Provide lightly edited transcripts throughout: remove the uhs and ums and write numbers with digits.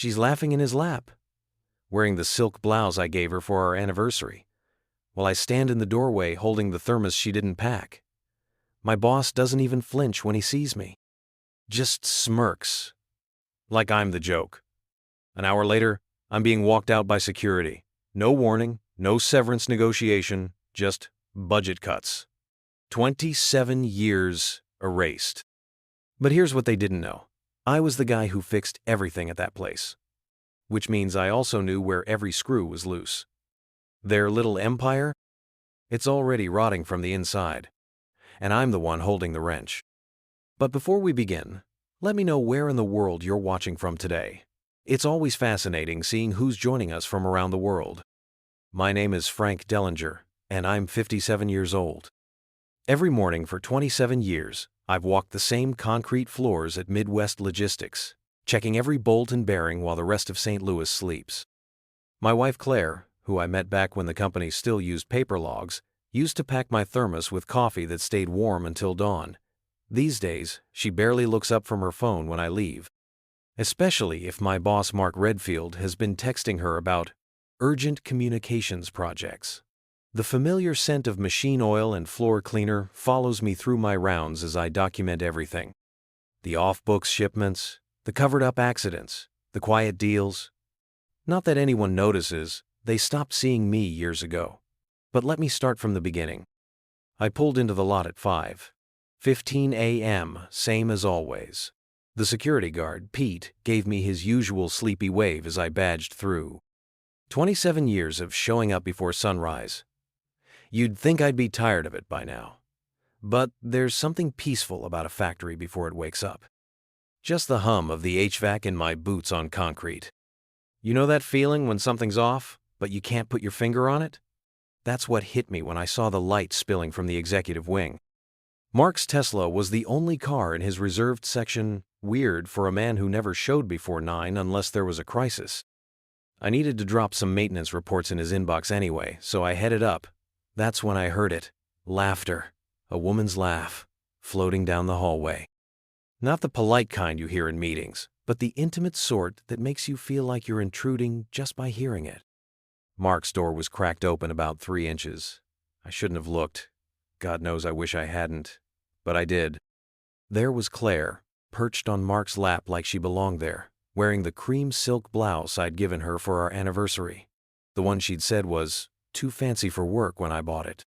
She's laughing in his lap, wearing the silk blouse I gave her for our anniversary, while I stand in the doorway holding the thermos she didn't pack. My boss doesn't even flinch when he sees me. Just smirks, like I'm the joke. An hour later, I'm being walked out by security. No warning, no severance negotiation, just budget cuts. 27 years erased. But here's what they didn't know. I was the guy who fixed everything at that place, which means I also knew where every screw was loose. Their little empire? It's already rotting from the inside, and I'm the one holding the wrench. But before we begin, let me know where in the world you're watching from today. It's always fascinating seeing who's joining us from around the world. My name is Frank Dellinger, and I'm 57 years old. Every morning for 27 years, I've walked the same concrete floors at Midwest Logistics, checking every bolt and bearing while the rest of St. Louis sleeps. My wife Claire, who I met back when the company still used paper logs, used to pack my thermos with coffee that stayed warm until dawn. These days, she barely looks up from her phone when I leave, especially if my boss Mark Redfield has been texting her about urgent communications projects. The familiar scent of machine oil and floor cleaner follows me through my rounds as I document everything. The off-books shipments, the covered-up accidents, the quiet deals. Not that anyone notices, they stopped seeing me years ago. But let me start from the beginning. I pulled into the lot at 5:15 a.m., same as always. The security guard, Pete, gave me his usual sleepy wave as I badged through. 27 years of showing up before sunrise. You'd think I'd be tired of it by now. But there's something peaceful about a factory before it wakes up. Just the hum of the HVAC in my boots on concrete. You know that feeling when something's off, but you can't put your finger on it? That's what hit me when I saw the light spilling from the executive wing. Mark's Tesla was the only car in his reserved section, weird for a man who never showed before 9 unless there was a crisis. I needed to drop some maintenance reports in his inbox anyway, so I headed up. That's when I heard it. Laughter. A woman's laugh, floating down the hallway. Not the polite kind you hear in meetings, but the intimate sort that makes you feel like you're intruding just by hearing it. Mark's door was cracked open about 3 inches. I shouldn't have looked. God knows I wish I hadn't. But I did. There was Claire, perched on Mark's lap like she belonged there, wearing the cream silk blouse I'd given her for our anniversary. The one she'd said was too fancy for work when I bought it.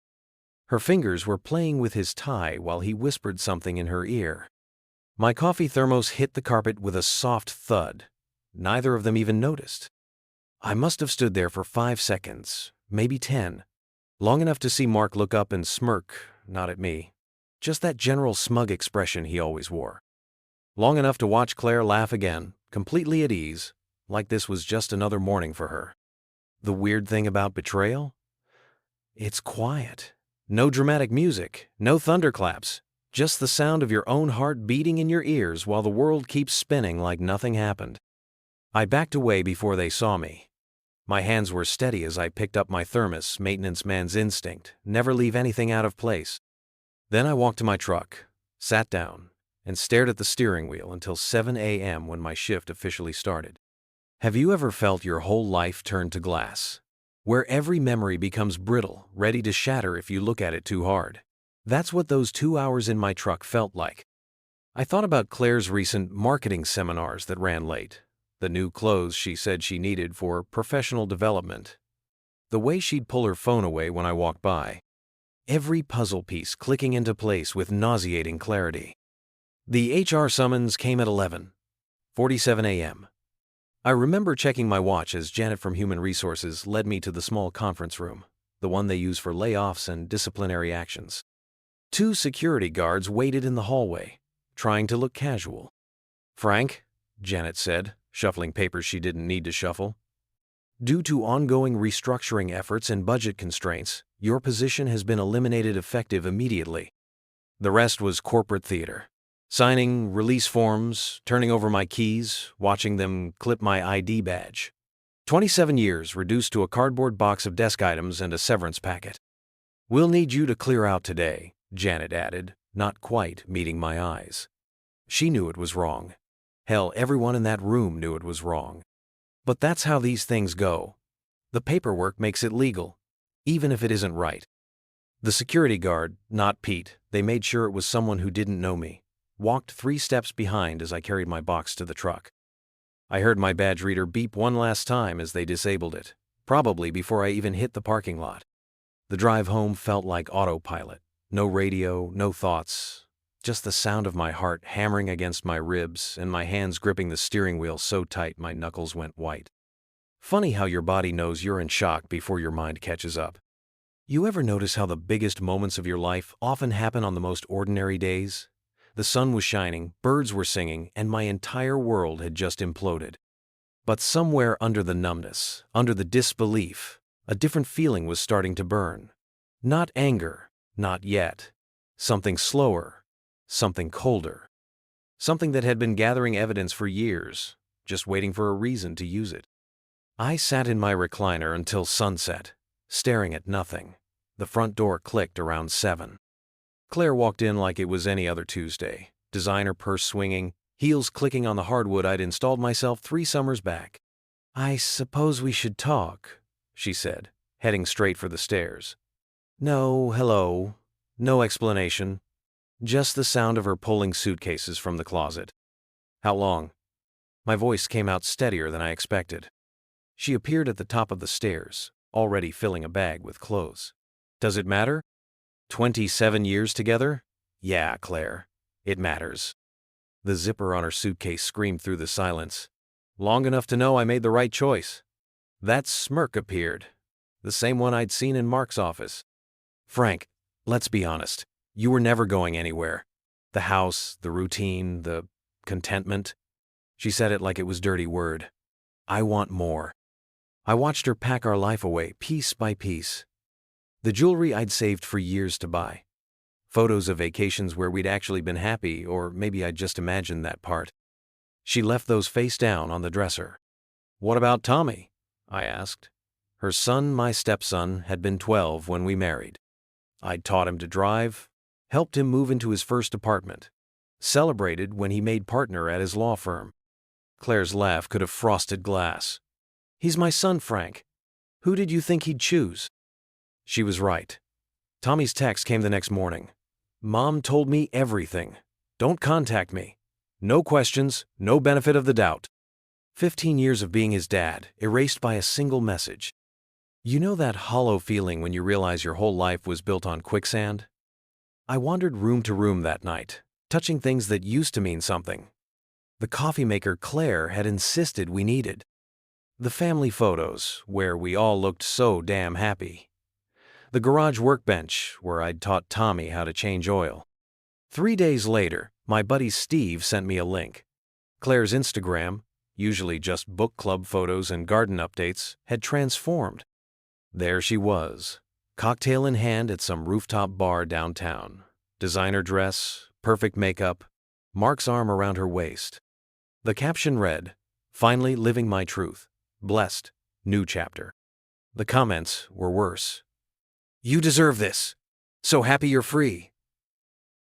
Her fingers were playing with his tie while he whispered something in her ear. My coffee thermos hit the carpet with a soft thud. Neither of them even noticed. I must have stood there for 5 seconds, maybe 10. Long enough to see Mark look up and smirk, not at me. Just that general smug expression he always wore. Long enough to watch Claire laugh again, completely at ease, like this was just another morning for her. The weird thing about betrayal? It's quiet. No dramatic music, no thunderclaps, just the sound of your own heart beating in your ears while the world keeps spinning like nothing happened. I backed away before they saw me. My hands were steady as I picked up my thermos, maintenance man's instinct, never leave anything out of place. Then I walked to my truck, sat down, and stared at the steering wheel until 7 a.m. when my shift officially started. Have you ever felt your whole life turn to glass, where every memory becomes brittle, ready to shatter if you look at it too hard? That's what those 2 hours in my truck felt like. I thought about Claire's recent marketing seminars that ran late, the new clothes she said she needed for professional development, the way she'd pull her phone away when I walked by, every puzzle piece clicking into place with nauseating clarity. The HR summons came at 11:47 a.m. I remember checking my watch as Janet from Human Resources led me to the small conference room, the one they use for layoffs and disciplinary actions. 2 security guards waited in the hallway, trying to look casual. "Frank," Janet said, shuffling papers she didn't need to shuffle. "Due to ongoing restructuring efforts and budget constraints, your position has been eliminated effective immediately." The rest was corporate theater. Signing release forms, turning over my keys, watching them clip my ID badge. 27 years reduced to a cardboard box of desk items and a severance packet. "We'll need you to clear out today," Janet added, not quite meeting my eyes. She knew it was wrong. Hell, everyone in that room knew it was wrong. But that's how these things go. The paperwork makes it legal, even if it isn't right. The security guard, not Pete, they made sure it was someone who didn't know me, walked 3 steps behind as I carried my box to the truck. I heard my badge reader beep one last time as they disabled it, probably before I even hit the parking lot. The drive home felt like autopilot. No radio, no thoughts, just the sound of my heart hammering against my ribs and my hands gripping the steering wheel so tight my knuckles went white. Funny how your body knows you're in shock before your mind catches up. You ever notice how the biggest moments of your life often happen on the most ordinary days? The sun was shining, birds were singing, and my entire world had just imploded. But somewhere under the numbness, under the disbelief, a different feeling was starting to burn. Not anger, not yet. Something slower, something colder. Something that had been gathering evidence for years, just waiting for a reason to use it. I sat in my recliner until sunset, staring at nothing. The front door clicked around 7. Claire walked in like it was any other Tuesday, designer purse swinging, heels clicking on the hardwood I'd installed myself 3 summers back. "I suppose we should talk," she said, heading straight for the stairs. No hello, no explanation, just the sound of her pulling suitcases from the closet. "How long?" My voice came out steadier than I expected. She appeared at the top of the stairs, already filling a bag with clothes. "Does it matter? 27 years together? Yeah, Claire, it matters." The zipper on her suitcase screamed through the silence. Long enough to know I made the right choice. That smirk appeared, the same one I'd seen in Mark's office. "Frank, let's be honest, you were never going anywhere. The house, the routine, the contentment." She said it like it was a dirty word. "I want more." I watched her pack our life away, piece by piece. The jewelry I'd saved for years to buy. Photos of vacations where we'd actually been happy, or maybe I'd just imagined that part. She left those face down on the dresser. "What about Tommy?" I asked. Her son, my stepson, had been 12 when we married. I'd taught him to drive, helped him move into his first apartment, celebrated when he made partner at his law firm. Claire's laugh could have frosted glass. "He's my son, Frank. Who did you think he'd choose?" She was right. Tommy's text came the next morning. "Mom told me everything. Don't contact me. No questions, no benefit of the doubt." 15 years of being his dad, erased by a single message. You know that hollow feeling when you realize your whole life was built on quicksand? I wandered room to room that night, touching things that used to mean something. The coffee maker Claire had insisted we needed. The family photos, where we all looked so damn happy. The garage workbench, where I'd taught Tommy how to change oil. 3 days later, my buddy Steve sent me a link. Claire's Instagram, usually just book club photos and garden updates, had transformed. There she was, cocktail in hand at some rooftop bar downtown. Designer dress, perfect makeup, Mark's arm around her waist. The caption read, "Finally living my truth. Blessed. New chapter." The comments were worse. "You deserve this. So happy you're free."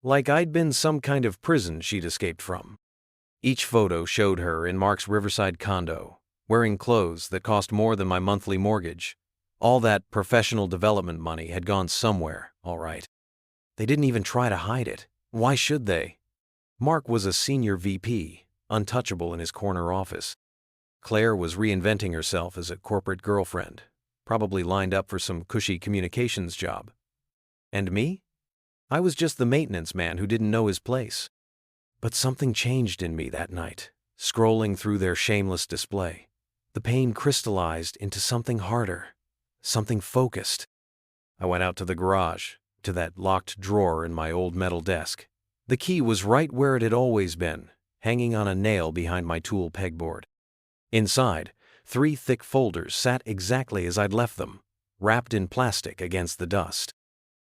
Like I'd been some kind of prison she'd escaped from. Each photo showed her in Mark's Riverside condo, wearing clothes that cost more than my monthly mortgage. All that professional development money had gone somewhere, all right. They didn't even try to hide it. Why should they? Mark was a senior VP, untouchable in his corner office. Claire was reinventing herself as a corporate girlfriend, probably lined up for some cushy communications job. And me? I was just the maintenance man who didn't know his place. But something changed in me that night, scrolling through their shameless display. The pain crystallized into something harder, something focused. I went out to the garage, to that locked drawer in my old metal desk. The key was right where it had always been, hanging on a nail behind my tool pegboard. Inside, 3 thick folders sat exactly as I'd left them, wrapped in plastic against the dust.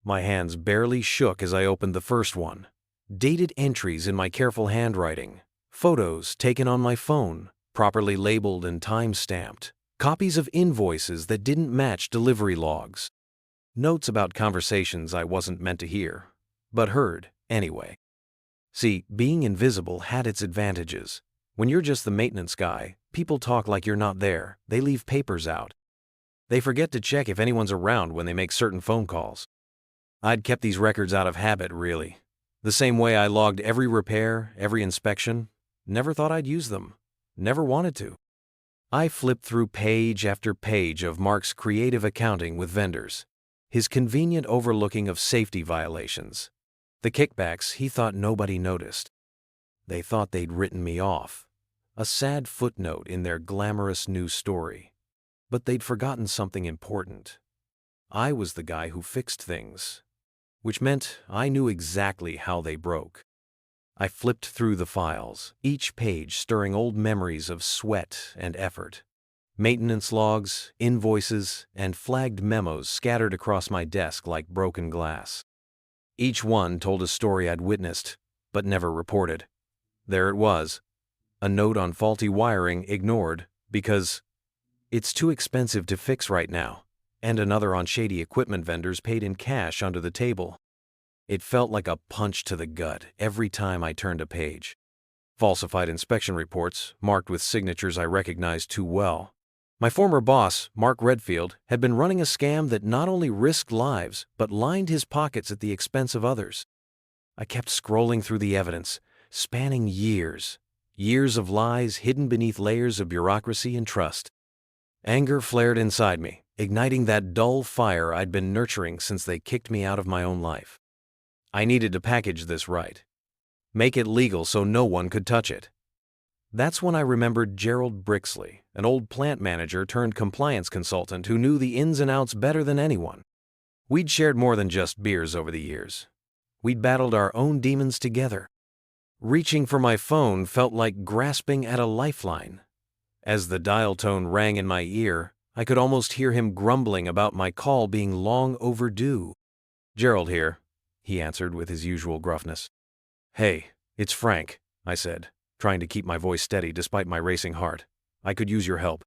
My hands barely shook as I opened the first one. Dated entries in my careful handwriting, photos taken on my phone, properly labeled and time-stamped, copies of invoices that didn't match delivery logs, notes about conversations I wasn't meant to hear, but heard anyway. See, being invisible had its advantages. When you're just the maintenance guy, people talk like you're not there. They leave papers out. They forget to check if anyone's around when they make certain phone calls. I'd kept these records out of habit, really. The same way I logged every repair, every inspection. Never thought I'd use them. Never wanted to. I flipped through page after page of Mark's creative accounting with vendors. His convenient overlooking of safety violations. The kickbacks he thought nobody noticed. They thought they'd written me off. A sad footnote in their glamorous news story. But they'd forgotten something important. I was the guy who fixed things, which meant I knew exactly how they broke. I flipped through the files, each page stirring old memories of sweat and effort. Maintenance logs, invoices, and flagged memos scattered across my desk like broken glass. Each one told a story I'd witnessed, but never reported. There it was, a note on faulty wiring ignored because it's too expensive to fix right now, and another on shady equipment vendors paid in cash under the table. It felt like a punch to the gut every time I turned a page. Falsified inspection reports, marked with signatures I recognized too well. My former boss, Mark Redfield, had been running a scam that not only risked lives, but lined his pockets at the expense of others. I kept scrolling through the evidence, spanning years. Years of lies hidden beneath layers of bureaucracy and trust. Anger flared inside me, igniting that dull fire I'd been nurturing since they kicked me out of my own life. I needed to package this right. Make it legal so no one could touch it. That's when I remembered Gerald Brixley, an old plant manager turned compliance consultant who knew the ins and outs better than anyone. We'd shared more than just beers over the years. We'd battled our own demons together. Reaching for my phone felt like grasping at a lifeline. As the dial tone rang in my ear, I could almost hear him grumbling about my call being long overdue. "Gerald here," he answered with his usual gruffness. "Hey, it's Frank," I said, trying to keep my voice steady despite my racing heart. "I could use your help."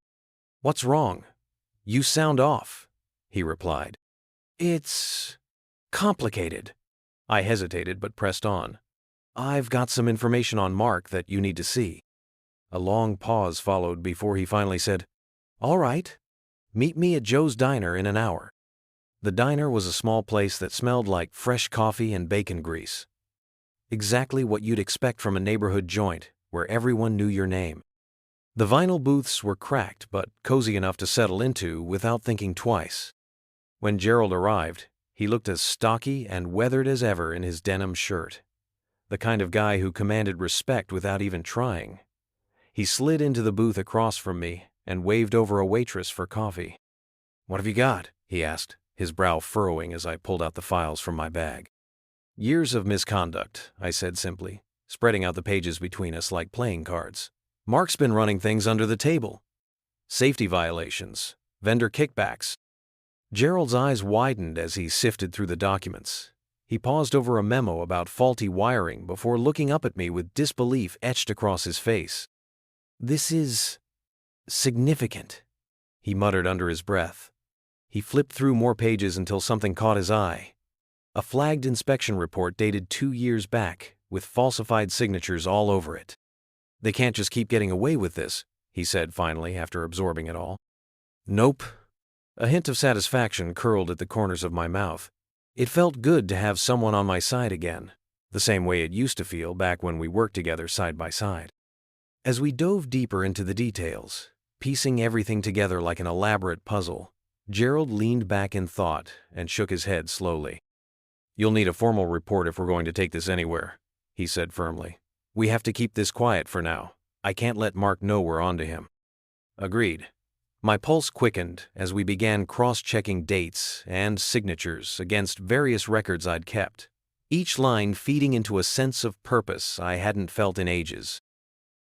"What's wrong? You sound off," he replied. "It's complicated." I hesitated but pressed on. "I've got some information on Mark that you need to see." A long pause followed before he finally said, "All right. Meet me at Joe's Diner in an hour." The diner was a small place that smelled like fresh coffee and bacon grease. Exactly what you'd expect from a neighborhood joint where everyone knew your name. The vinyl booths were cracked but cozy enough to settle into without thinking twice. When Gerald arrived, he looked as stocky and weathered as ever in his denim shirt. The kind of guy who commanded respect without even trying. He slid into the booth across from me and waved over a waitress for coffee. "What have you got?" he asked, his brow furrowing as I pulled out the files from my bag. "Years of misconduct," I said simply, spreading out the pages between us like playing cards. "Mark's been running things under the table. Safety violations, vendor kickbacks." Gerald's eyes widened as he sifted through the documents. He paused over a memo about faulty wiring before looking up at me with disbelief etched across his face. "This is significant," he muttered under his breath. He flipped through more pages until something caught his eye. A flagged inspection report dated 2 years back, with falsified signatures all over it. "They can't just keep getting away with this," he said finally after absorbing it all. "Nope." A hint of satisfaction curled at the corners of my mouth. It felt good to have someone on my side again, the same way it used to feel back when we worked together side by side. As we dove deeper into the details, piecing everything together like an elaborate puzzle, Gerald leaned back in thought and shook his head slowly. "You'll need a formal report if we're going to take this anywhere," he said firmly. "We have to keep this quiet for now. I can't let Mark know we're onto him." Agreed. My pulse quickened as we began cross-checking dates and signatures against various records I'd kept, each line feeding into a sense of purpose I hadn't felt in ages.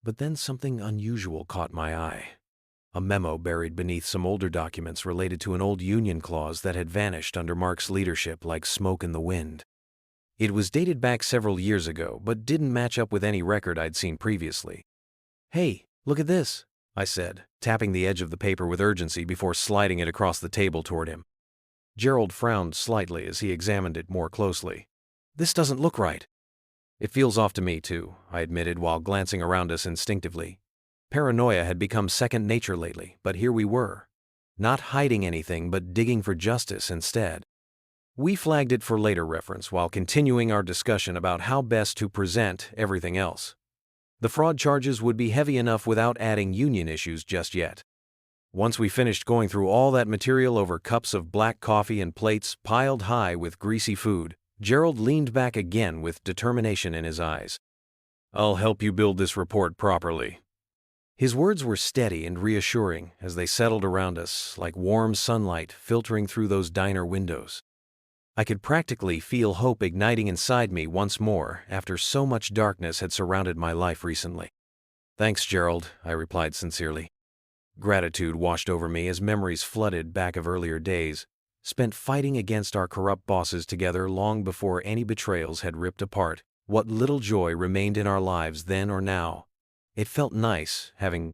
But then something unusual caught my eye. A memo buried beneath some older documents related to an old union clause that had vanished under Mark's leadership like smoke in the wind. It was dated back several years ago, but didn't match up with any record I'd seen previously. "Hey, look at this," I said, tapping the edge of the paper with urgency before sliding it across the table toward him. Gerald frowned slightly as he examined it more closely. "This doesn't look right." It feels off to me, too, I admitted while glancing around us instinctively. Paranoia had become second nature lately, but here we were. Not hiding anything, but digging for justice instead. We flagged it for later reference while continuing our discussion about how best to present everything else. The fraud charges would be heavy enough without adding union issues just yet. Once we finished going through all that material over cups of black coffee and plates piled high with greasy food, Gerald leaned back again with determination in his eyes. "I'll help you build this report properly." His words were steady and reassuring as they settled around us like warm sunlight filtering through those diner windows. I could practically feel hope igniting inside me once more after so much darkness had surrounded my life recently. "Thanks, Gerald," I replied sincerely. Gratitude washed over me as memories flooded back of earlier days, spent fighting against our corrupt bosses together long before any betrayals had ripped apart what little joy remained in our lives then or now. It felt nice having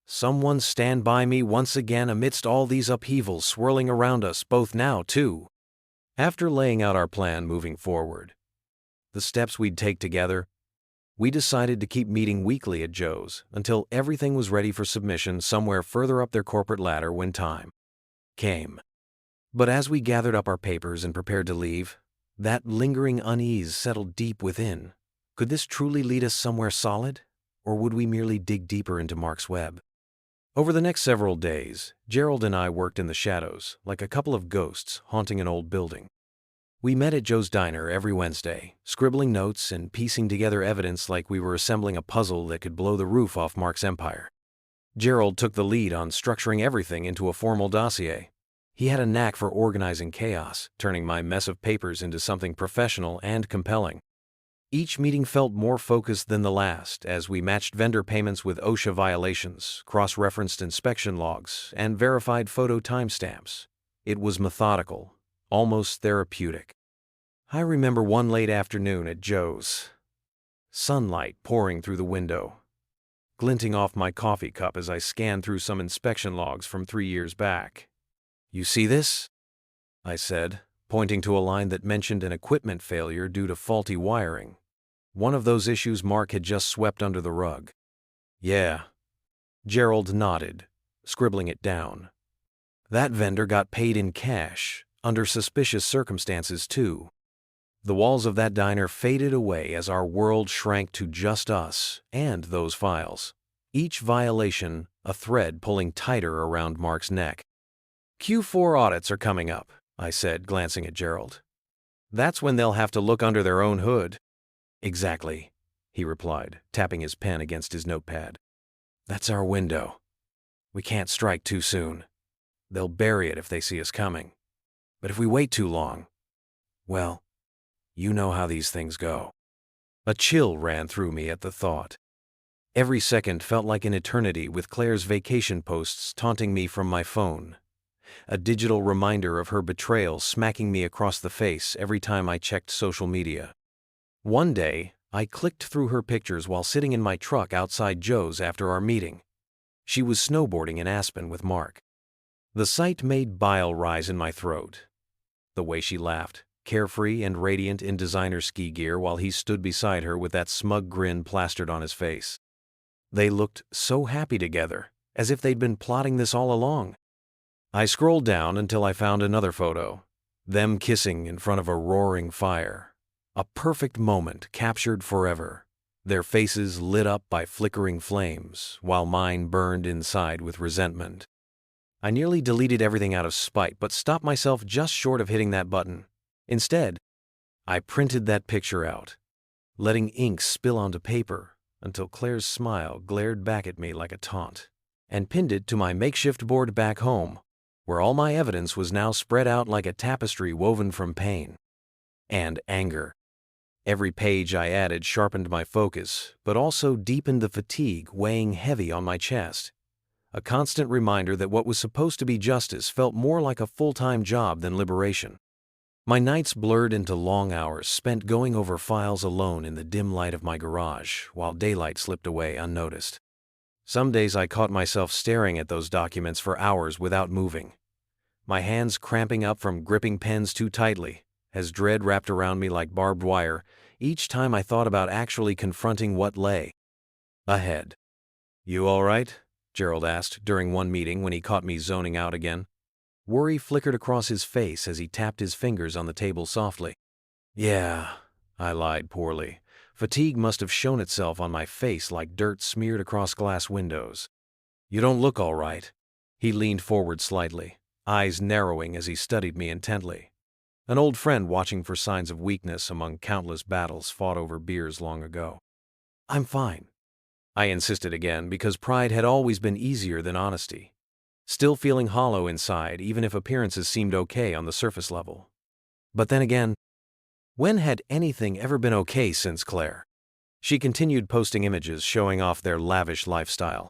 someone stand by me once again amidst all these upheavals swirling around us both now, too. After laying out our plan moving forward, the steps we'd take together, we decided to keep meeting weekly at Joe's until everything was ready for submission somewhere further up their corporate ladder when time came. But as we gathered up our papers and prepared to leave, that lingering unease settled deep within. Could this truly lead us somewhere solid, or would we merely dig deeper into Mark's web? Over the next several days, Gerald and I worked in the shadows, like a couple of ghosts haunting an old building. We met at Joe's Diner every Wednesday, scribbling notes and piecing together evidence like we were assembling a puzzle that could blow the roof off Mark's empire. Gerald took the lead on structuring everything into a formal dossier. He had a knack for organizing chaos, turning my mess of papers into something professional and compelling. Each meeting felt more focused than the last as we matched vendor payments with OSHA violations, cross-referenced inspection logs, and verified photo timestamps. It was methodical, almost therapeutic. I remember one late afternoon at Joe's. Sunlight pouring through the window, glinting off my coffee cup as I scanned through some inspection logs from 3 years back. "You see this?" I said, pointing to a line that mentioned an equipment failure due to faulty wiring. One of those issues Mark had just swept under the rug. "Yeah." Gerald nodded, scribbling it down. "That vendor got paid in cash, under suspicious circumstances too." The walls of that diner faded away as our world shrank to just us and those files. Each violation a thread pulling tighter around Mark's neck. "Q4 audits are coming up," I said, glancing at Gerald. "That's when they'll have to look under their own hood." "Exactly," he replied, tapping his pen against his notepad. "That's our window. We can't strike too soon. They'll bury it if they see us coming. But if we wait too long, well, you know how these things go." A chill ran through me at the thought. Every second felt like an eternity with Claire's vacation posts taunting me from my phone. A digital reminder of her betrayal smacking me across the face every time I checked social media. One day, I clicked through her pictures while sitting in my truck outside Joe's after our meeting. She was snowboarding in Aspen with Mark. The sight made bile rise in my throat. The way she laughed, carefree and radiant in designer ski gear while he stood beside her with that smug grin plastered on his face. They looked so happy together, as if they'd been plotting this all along. I scrolled down until I found another photo. Them kissing in front of a roaring fire. A perfect moment captured forever. Their faces lit up by flickering flames, while mine burned inside with resentment. I nearly deleted everything out of spite, but stopped myself just short of hitting that button. Instead, I printed that picture out, letting ink spill onto paper until Claire's smile glared back at me like a taunt, and pinned it to my makeshift board back home, where all my evidence was now spread out like a tapestry woven from pain and anger. Every page I added sharpened my focus, but also deepened the fatigue weighing heavy on my chest. A constant reminder that what was supposed to be justice felt more like a full-time job than liberation. My nights blurred into long hours spent going over files alone in the dim light of my garage, while daylight slipped away unnoticed. Some days I caught myself staring at those documents for hours without moving, my hands cramping up from gripping pens too tightly, as dread wrapped around me like barbed wire, each time I thought about actually confronting what lay ahead. "You all right?" Gerald asked during one meeting when he caught me zoning out again. Worry flickered across his face as he tapped his fingers on the table softly. "Yeah," I lied poorly. Fatigue must have shown itself on my face like dirt smeared across glass windows. "You don't look all right." He leaned forward slightly, eyes narrowing as he studied me intently. An old friend watching for signs of weakness among countless battles fought over beers long ago. "I'm fine," I insisted again because pride had always been easier than honesty. Still feeling hollow inside even if appearances seemed okay on the surface level. But then again, when had anything ever been okay since Claire? She continued posting images showing off their lavish lifestyle.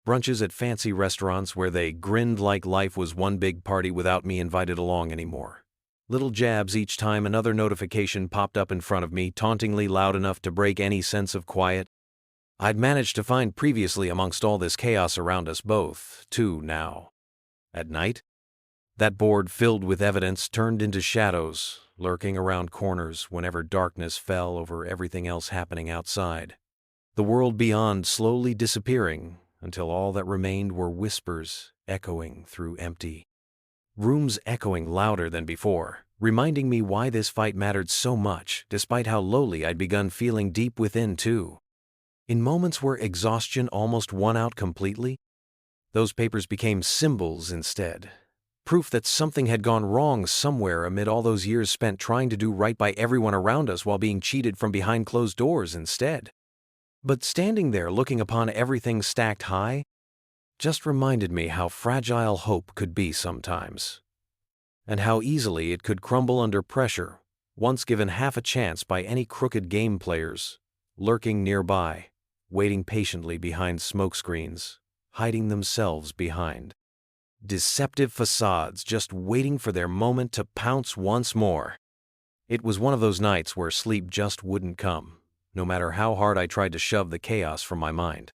Brunches at fancy restaurants where they grinned like life was one big party without me invited along anymore. Little jabs each time another notification popped up in front of me, tauntingly loud enough to break any sense of quiet I'd managed to find previously amongst all this chaos around us both, too, now. At night, that board filled with evidence turned into shadows, lurking around corners whenever darkness fell over everything else happening outside. The world beyond slowly disappearing until all that remained were whispers echoing through empty rooms, echoing louder than before, reminding me why this fight mattered so much, despite how lowly I'd begun feeling deep within, too. In moments where exhaustion almost won out completely, those papers became symbols instead. Proof that something had gone wrong somewhere amid all those years spent trying to do right by everyone around us while being cheated from behind closed doors instead. But standing there looking upon everything stacked high just reminded me how fragile hope could be sometimes, and how easily it could crumble under pressure once given half a chance by any crooked game players lurking nearby, waiting patiently behind smokescreens, hiding themselves behind deceptive facades, just waiting for their moment to pounce once more. It was one of those nights where sleep just wouldn't come, no matter how hard I tried to shove the chaos from my mind.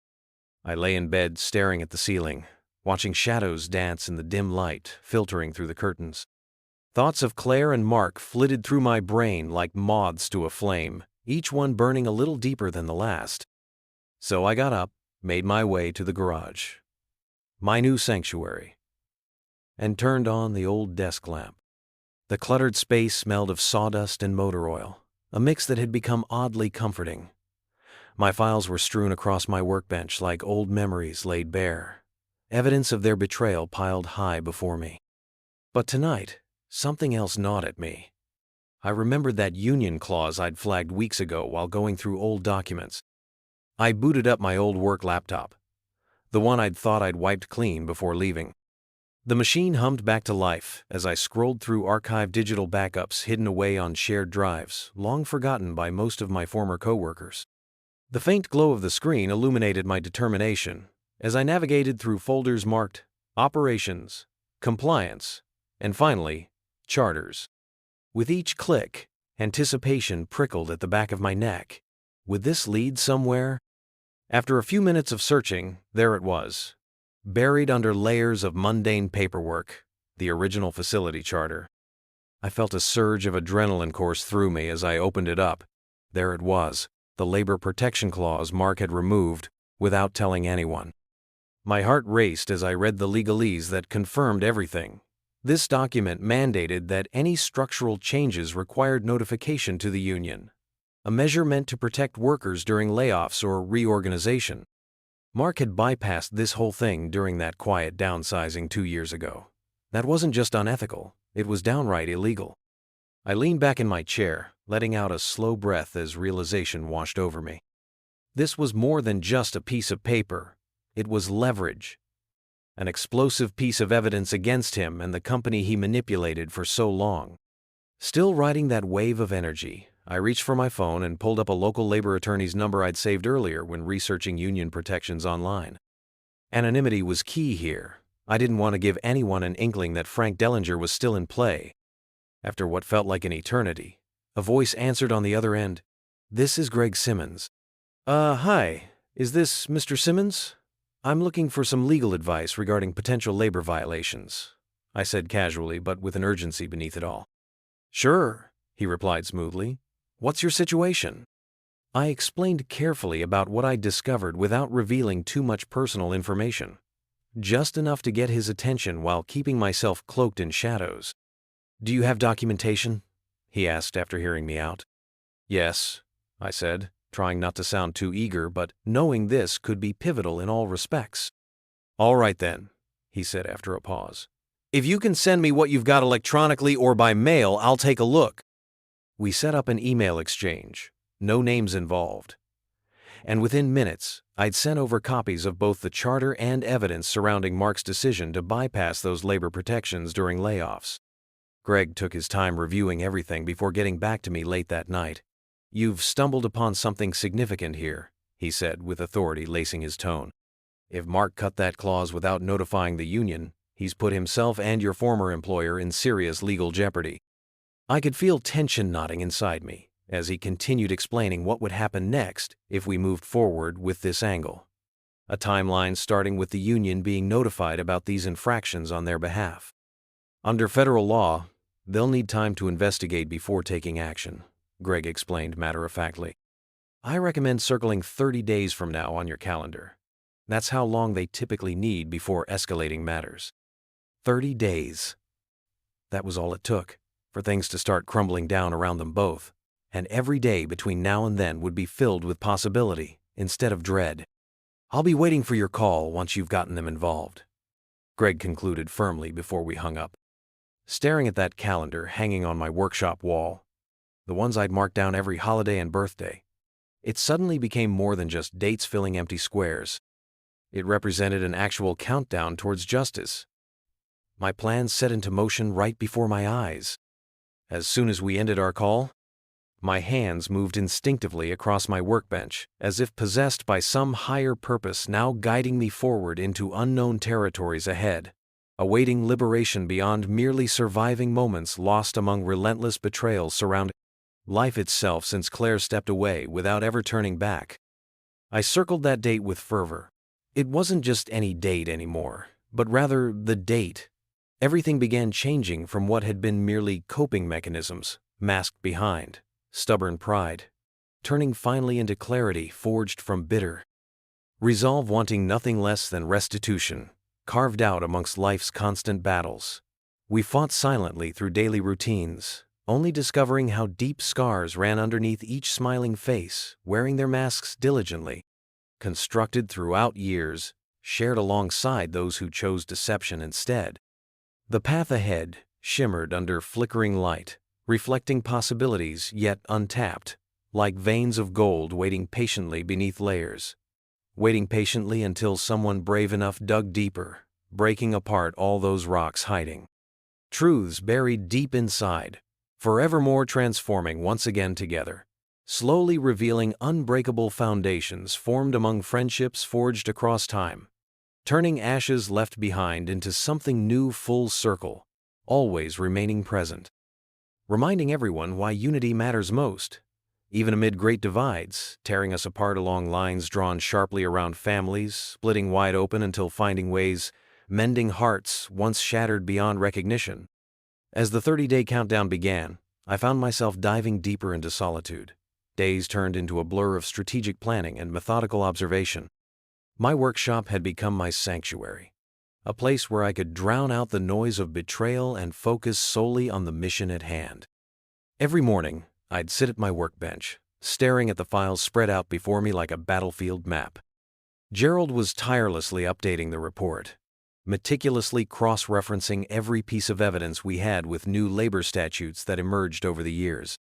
I lay in bed staring at the ceiling, watching shadows dance in the dim light filtering through the curtains. Thoughts of Claire and Mark flitted through my brain like moths to a flame, each one burning a little deeper than the last. So I got up, made my way to the garage, my new sanctuary, and turned on the old desk lamp. The cluttered space smelled of sawdust and motor oil, a mix that had become oddly comforting. My files were strewn across my workbench like old memories laid bare, evidence of their betrayal piled high before me. But tonight, something else gnawed at me. I remembered that union clause I'd flagged weeks ago while going through old documents. I booted up my old work laptop, the one I'd thought I'd wiped clean before leaving. The machine hummed back to life as I scrolled through archived digital backups hidden away on shared drives, long forgotten by most of my former coworkers. The faint glow of the screen illuminated my determination as I navigated through folders marked Operations, Compliance, and finally, Charters. With each click, anticipation prickled at the back of my neck. Would this lead somewhere? After a few minutes of searching, there it was, buried under layers of mundane paperwork, the original facility charter. I felt a surge of adrenaline course through me as I opened it up. There it was, the labor protection clause Mark had removed without telling anyone. My heart raced as I read the legalese that confirmed everything. This document mandated that any structural changes required notification to the union, a measure meant to protect workers during layoffs or reorganization. Mark had bypassed this whole thing during that quiet downsizing 2 years ago. That wasn't just unethical, it was downright illegal. I leaned back in my chair, letting out a slow breath as realization washed over me. This was more than just a piece of paper. It was leverage. An explosive piece of evidence against him and the company he manipulated for so long. Still riding that wave of energy, I reached for my phone and pulled up a local labor attorney's number I'd saved earlier when researching union protections online. Anonymity was key here. I didn't want to give anyone an inkling that Frank Dellinger was still in play. After what felt like an eternity, a voice answered on the other end. "This is Greg Simmons." Hi, is this Mr. Simmons? I'm looking for some legal advice regarding potential labor violations," I said casually but with an urgency beneath it all. "Sure," he replied smoothly. What's your situation? I explained carefully about what I'd discovered without revealing too much personal information, just enough to get his attention while keeping myself cloaked in shadows. Do you have documentation? He asked after hearing me out. Yes, I said, trying not to sound too eager, but knowing this could be pivotal in all respects. All right then, he said after a pause. If you can send me what you've got electronically or by mail, I'll take a look. We set up an email exchange, no names involved. And within minutes, I'd sent over copies of both the charter and evidence surrounding Mark's decision to bypass those labor protections during layoffs. Greg took his time reviewing everything before getting back to me late that night. You've stumbled upon something significant here, he said with authority lacing his tone. If Mark cut that clause without notifying the union, he's put himself and your former employer in serious legal jeopardy. I could feel tension knotting inside me as he continued explaining what would happen next if we moved forward with this angle. A timeline starting with the union being notified about these infractions on their behalf. Under federal law, they'll need time to investigate before taking action, Greg explained matter-of-factly. I recommend circling 30 days from now on your calendar. That's how long they typically need before escalating matters. 30 days. That was all it took for things to start crumbling down around them both, and every day between now and then would be filled with possibility instead of dread. I'll be waiting for your call once you've gotten them involved, Greg concluded firmly before we hung up. Staring at that calendar hanging on my workshop wall, the ones I'd marked down every holiday and birthday, it suddenly became more than just dates filling empty squares. It represented an actual countdown towards justice. My plans set into motion right before my eyes. As soon as we ended our call, my hands moved instinctively across my workbench, as if possessed by some higher purpose now guiding me forward into unknown territories ahead, awaiting liberation beyond merely surviving moments lost among relentless betrayals surrounding life itself since Claire stepped away without ever turning back. I circled that date with fervor. It wasn't just any date anymore, but rather the date. Everything began changing from what had been merely coping mechanisms, masked behind stubborn pride, turning finally into clarity forged from bitter resolve, wanting nothing less than restitution, carved out amongst life's constant battles. We fought silently through daily routines, only discovering how deep scars ran underneath each smiling face, wearing their masks diligently, constructed throughout years, shared alongside those who chose deception instead. The path ahead shimmered under flickering light, reflecting possibilities yet untapped, like veins of gold waiting patiently beneath layers. Waiting patiently until someone brave enough dug deeper, breaking apart all those rocks hiding truths buried deep inside, forevermore transforming once again together, slowly revealing unbreakable foundations formed among friendships forged across time, turning ashes left behind into something new full circle, always remaining present. Reminding everyone why unity matters most, even amid great divides, tearing us apart along lines drawn sharply around families, splitting wide open until finding ways, mending hearts once shattered beyond recognition. As the 30-day countdown began, I found myself diving deeper into solitude. Days turned into a blur of strategic planning and methodical observation. My workshop had become my sanctuary, a place where I could drown out the noise of betrayal and focus solely on the mission at hand. Every morning, I'd sit at my workbench, staring at the files spread out before me like a battlefield map. Gerald was tirelessly updating the report, meticulously cross-referencing every piece of evidence we had with new labor statutes that emerged over the years.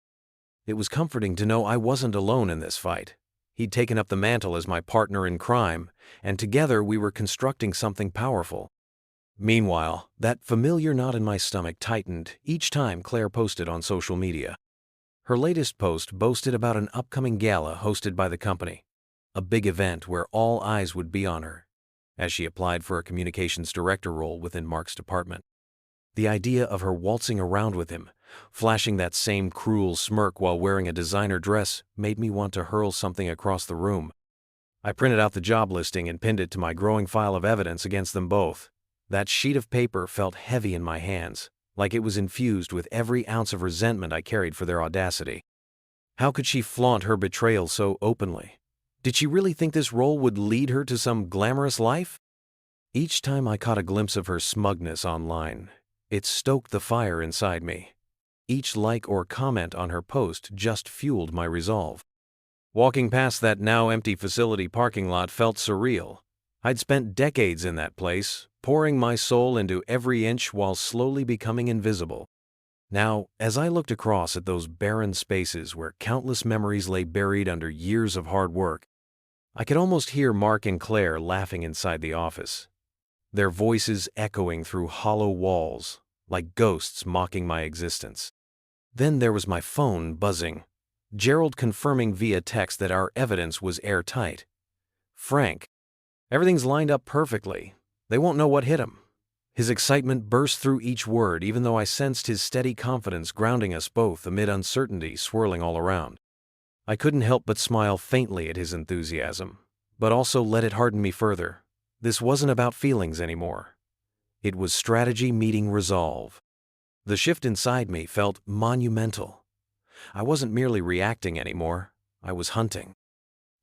It was comforting to know I wasn't alone in this fight. He'd taken up the mantle as my partner in crime, and together we were constructing something powerful. Meanwhile, that familiar knot in my stomach tightened each time Claire posted on social media. Her latest post boasted about an upcoming gala hosted by the company, a big event where all eyes would be on her, as she applied for a communications director role within Mark's department. The idea of her waltzing around with him, flashing that same cruel smirk while wearing a designer dress, made me want to hurl something across the room. I printed out the job listing and pinned it to my growing file of evidence against them both. That sheet of paper felt heavy in my hands, like it was infused with every ounce of resentment I carried for their audacity. How could she flaunt her betrayal so openly? Did she really think this role would lead her to some glamorous life? Each time I caught a glimpse of her smugness online, it stoked the fire inside me. Each like or comment on her post just fueled my resolve. Walking past that now empty facility parking lot felt surreal. I'd spent decades in that place, pouring my soul into every inch while slowly becoming invisible. Now, as I looked across at those barren spaces where countless memories lay buried under years of hard work, I could almost hear Mark and Claire laughing inside the office, their voices echoing through hollow walls, like ghosts mocking my existence. Then there was my phone buzzing, Gerald confirming via text that our evidence was airtight. "Frank, everything's lined up perfectly. They won't know what hit him." His excitement burst through each word, even though I sensed his steady confidence grounding us both amid uncertainty swirling all around. I couldn't help but smile faintly at his enthusiasm, but also let it harden me further. This wasn't about feelings anymore. It was strategy meeting resolve. The shift inside me felt monumental. I wasn't merely reacting anymore, I was hunting.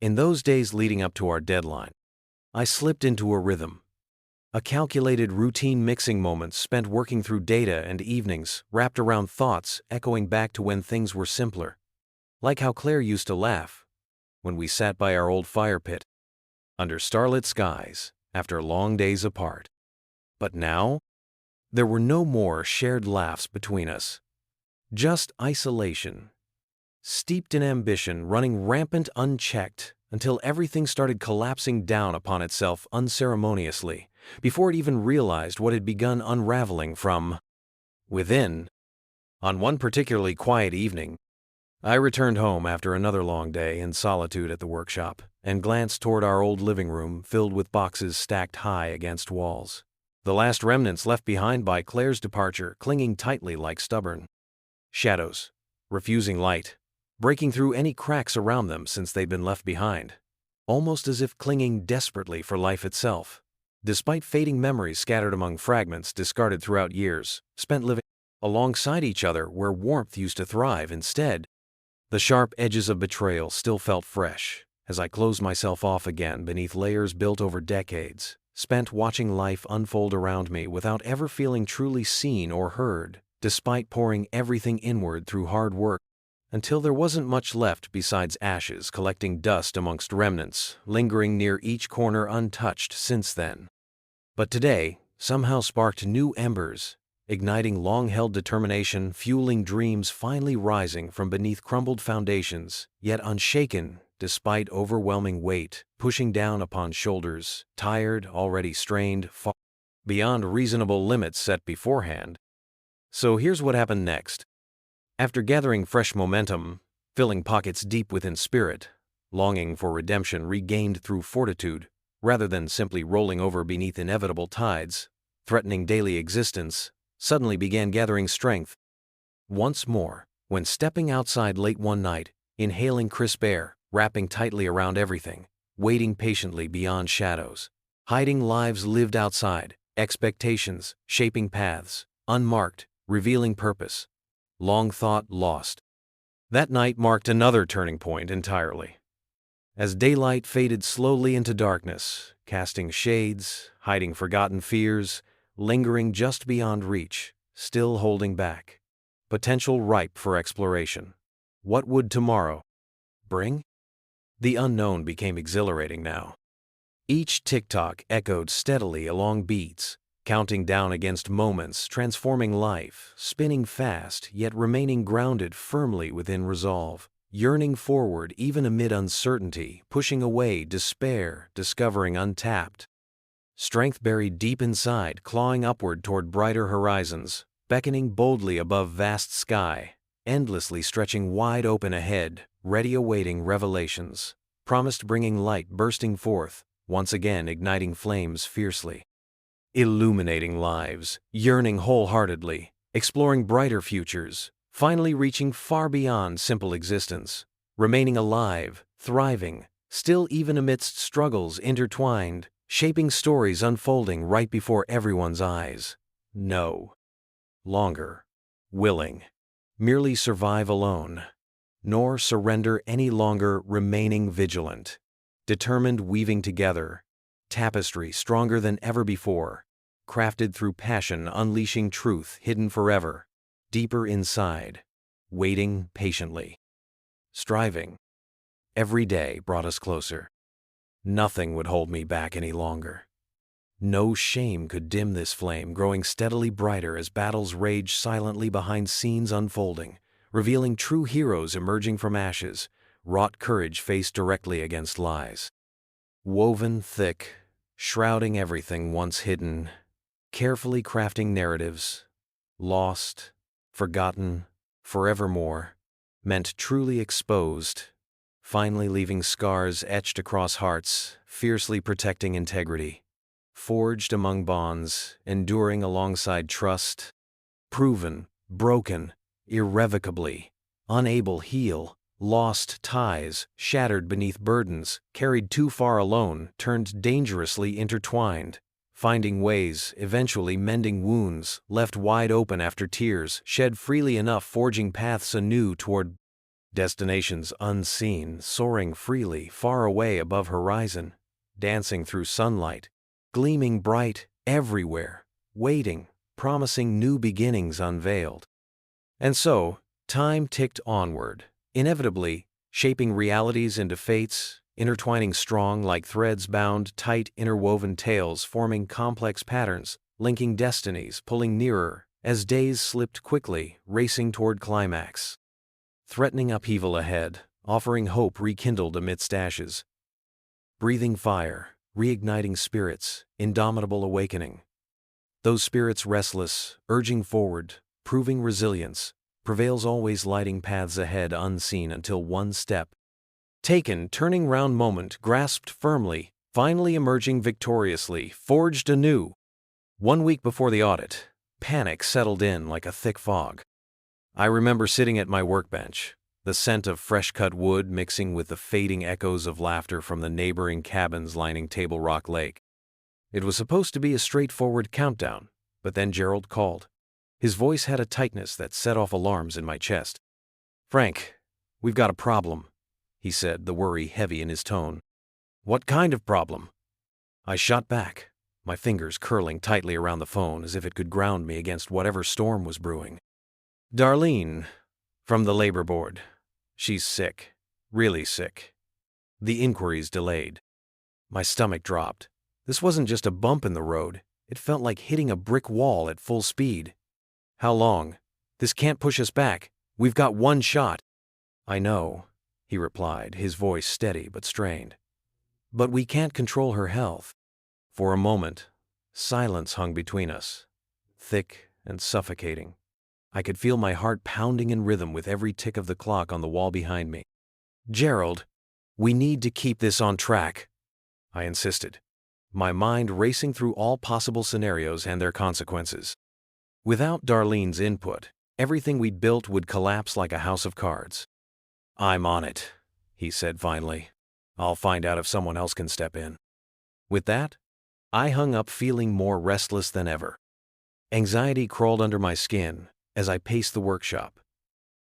In those days leading up to our deadline, I slipped into a rhythm. A calculated routine mixing moments spent working through data and evenings wrapped around thoughts echoing back to when things were simpler. Like how Claire used to laugh when we sat by our old fire pit under starlit skies after long days apart. But now, there were no more shared laughs between us. Just isolation, steeped in ambition running rampant unchecked until everything started collapsing down upon itself unceremoniously, before it even realized what had begun unraveling from within. On one particularly quiet evening, I returned home after another long day in solitude at the workshop and glanced toward our old living room filled with boxes stacked high against walls, the last remnants left behind by Claire's departure clinging tightly like stubborn shadows, refusing light, breaking through any cracks around them since they'd been left behind, almost as if clinging desperately for life itself. Despite fading memories scattered among fragments discarded throughout years, spent living alongside each other where warmth used to thrive instead, the sharp edges of betrayal still felt fresh as I closed myself off again beneath layers built over decades, spent watching life unfold around me without ever feeling truly seen or heard, despite pouring everything inward through hard work, until there wasn't much left besides ashes collecting dust amongst remnants, lingering near each corner untouched since then. But today somehow sparked new embers, igniting long-held determination, fueling dreams finally rising from beneath crumbled foundations, yet unshaken despite overwhelming weight, pushing down upon shoulders, tired, already strained, far beyond reasonable limits set beforehand. So here's what happened next. After gathering fresh momentum, filling pockets deep within spirit, longing for redemption regained through fortitude, rather than simply rolling over beneath inevitable tides, threatening daily existence, suddenly began gathering strength. Once more, when stepping outside late one night, inhaling crisp air, wrapping tightly around everything, waiting patiently beyond shadows, hiding lives lived outside, expectations, shaping paths, unmarked, revealing purpose, long thought lost. That night marked another turning point entirely. As daylight faded slowly into darkness, casting shades, hiding forgotten fears, lingering just beyond reach, still holding back, potential ripe for exploration. What would tomorrow bring? The unknown became exhilarating now. Each tick-tock echoed steadily along beats, counting down against moments, transforming life, spinning fast, yet remaining grounded firmly within resolve, yearning forward even amid uncertainty, pushing away despair, discovering untapped strength buried deep inside, clawing upward toward brighter horizons, beckoning boldly above vast sky, endlessly stretching wide open ahead, ready awaiting revelations, promised bringing light bursting forth, once again igniting flames fiercely, illuminating lives, yearning wholeheartedly, exploring brighter futures, finally reaching far beyond simple existence, remaining alive, thriving, still even amidst struggles intertwined, shaping stories unfolding right before everyone's eyes. No longer willing merely survive alone. nor surrender any longer, remaining vigilant, determined, weaving together, tapestry stronger than ever before, crafted through passion, unleashing truth hidden forever, deeper inside, waiting patiently, striving. Every day brought us closer. Nothing would hold me back any longer. No shame could dim this flame, growing steadily brighter as battles raged silently behind scenes unfolding, revealing true heroes emerging from ashes, wrought courage faced directly against lies. Woven thick, shrouding everything once hidden, carefully crafting narratives, lost, forgotten, forevermore, meant truly exposed, finally leaving scars etched across hearts, fiercely protecting integrity, forged among bonds, enduring alongside trust, proven, broken, irrevocably, unable heal, lost ties, shattered beneath burdens, carried too far alone, turned dangerously intertwined, finding ways, eventually mending wounds, left wide open after tears, shed freely enough, forging paths anew toward destinations unseen, soaring freely, far away above horizon, dancing through sunlight, gleaming bright everywhere, waiting, promising new beginnings unveiled. And so, time ticked onward, inevitably, shaping realities into fates, intertwining strong like threads bound, tight, interwoven tales, forming complex patterns, linking destinies, pulling nearer, as days slipped quickly, racing toward climax. Threatening upheaval ahead, offering hope rekindled amidst ashes. Breathing fire, reigniting spirits, indomitable awakening. Those spirits restless, urging forward, proving resilience, prevails always, lighting paths ahead unseen until one step taken, turning round moment, grasped firmly, finally emerging victoriously, forged anew. 1 week before the audit, panic settled in like a thick fog. I remember sitting at my workbench, the scent of fresh-cut wood mixing with the fading echoes of laughter from the neighboring cabins lining Table Rock Lake. It was supposed to be a straightforward countdown, but then Gerald called. His voice had a tightness that set off alarms in my chest. "Frank, we've got a problem," he said, the worry heavy in his tone. "What kind of problem?" I shot back, my fingers curling tightly around the phone as if it could ground me against whatever storm was brewing. "Darlene, from the labor board. She's sick, really sick." The inquiries delayed. My stomach dropped. This wasn't just a bump in the road, it felt like hitting a brick wall at full speed. "How long? This can't push us back. We've got one shot." "I know," he replied, his voice steady but strained. "But we can't control her health." For a moment, silence hung between us, thick and suffocating. I could feel my heart pounding in rhythm with every tick of the clock on the wall behind me. "Gerald, we need to keep this on track," I insisted, my mind racing through all possible scenarios and their consequences. Without Darlene's input, everything we'd built would collapse like a house of cards. "I'm on it," he said finally. "I'll find out if someone else can step in." With that, I hung up, feeling more restless than ever. Anxiety crawled under my skin as I paced the workshop,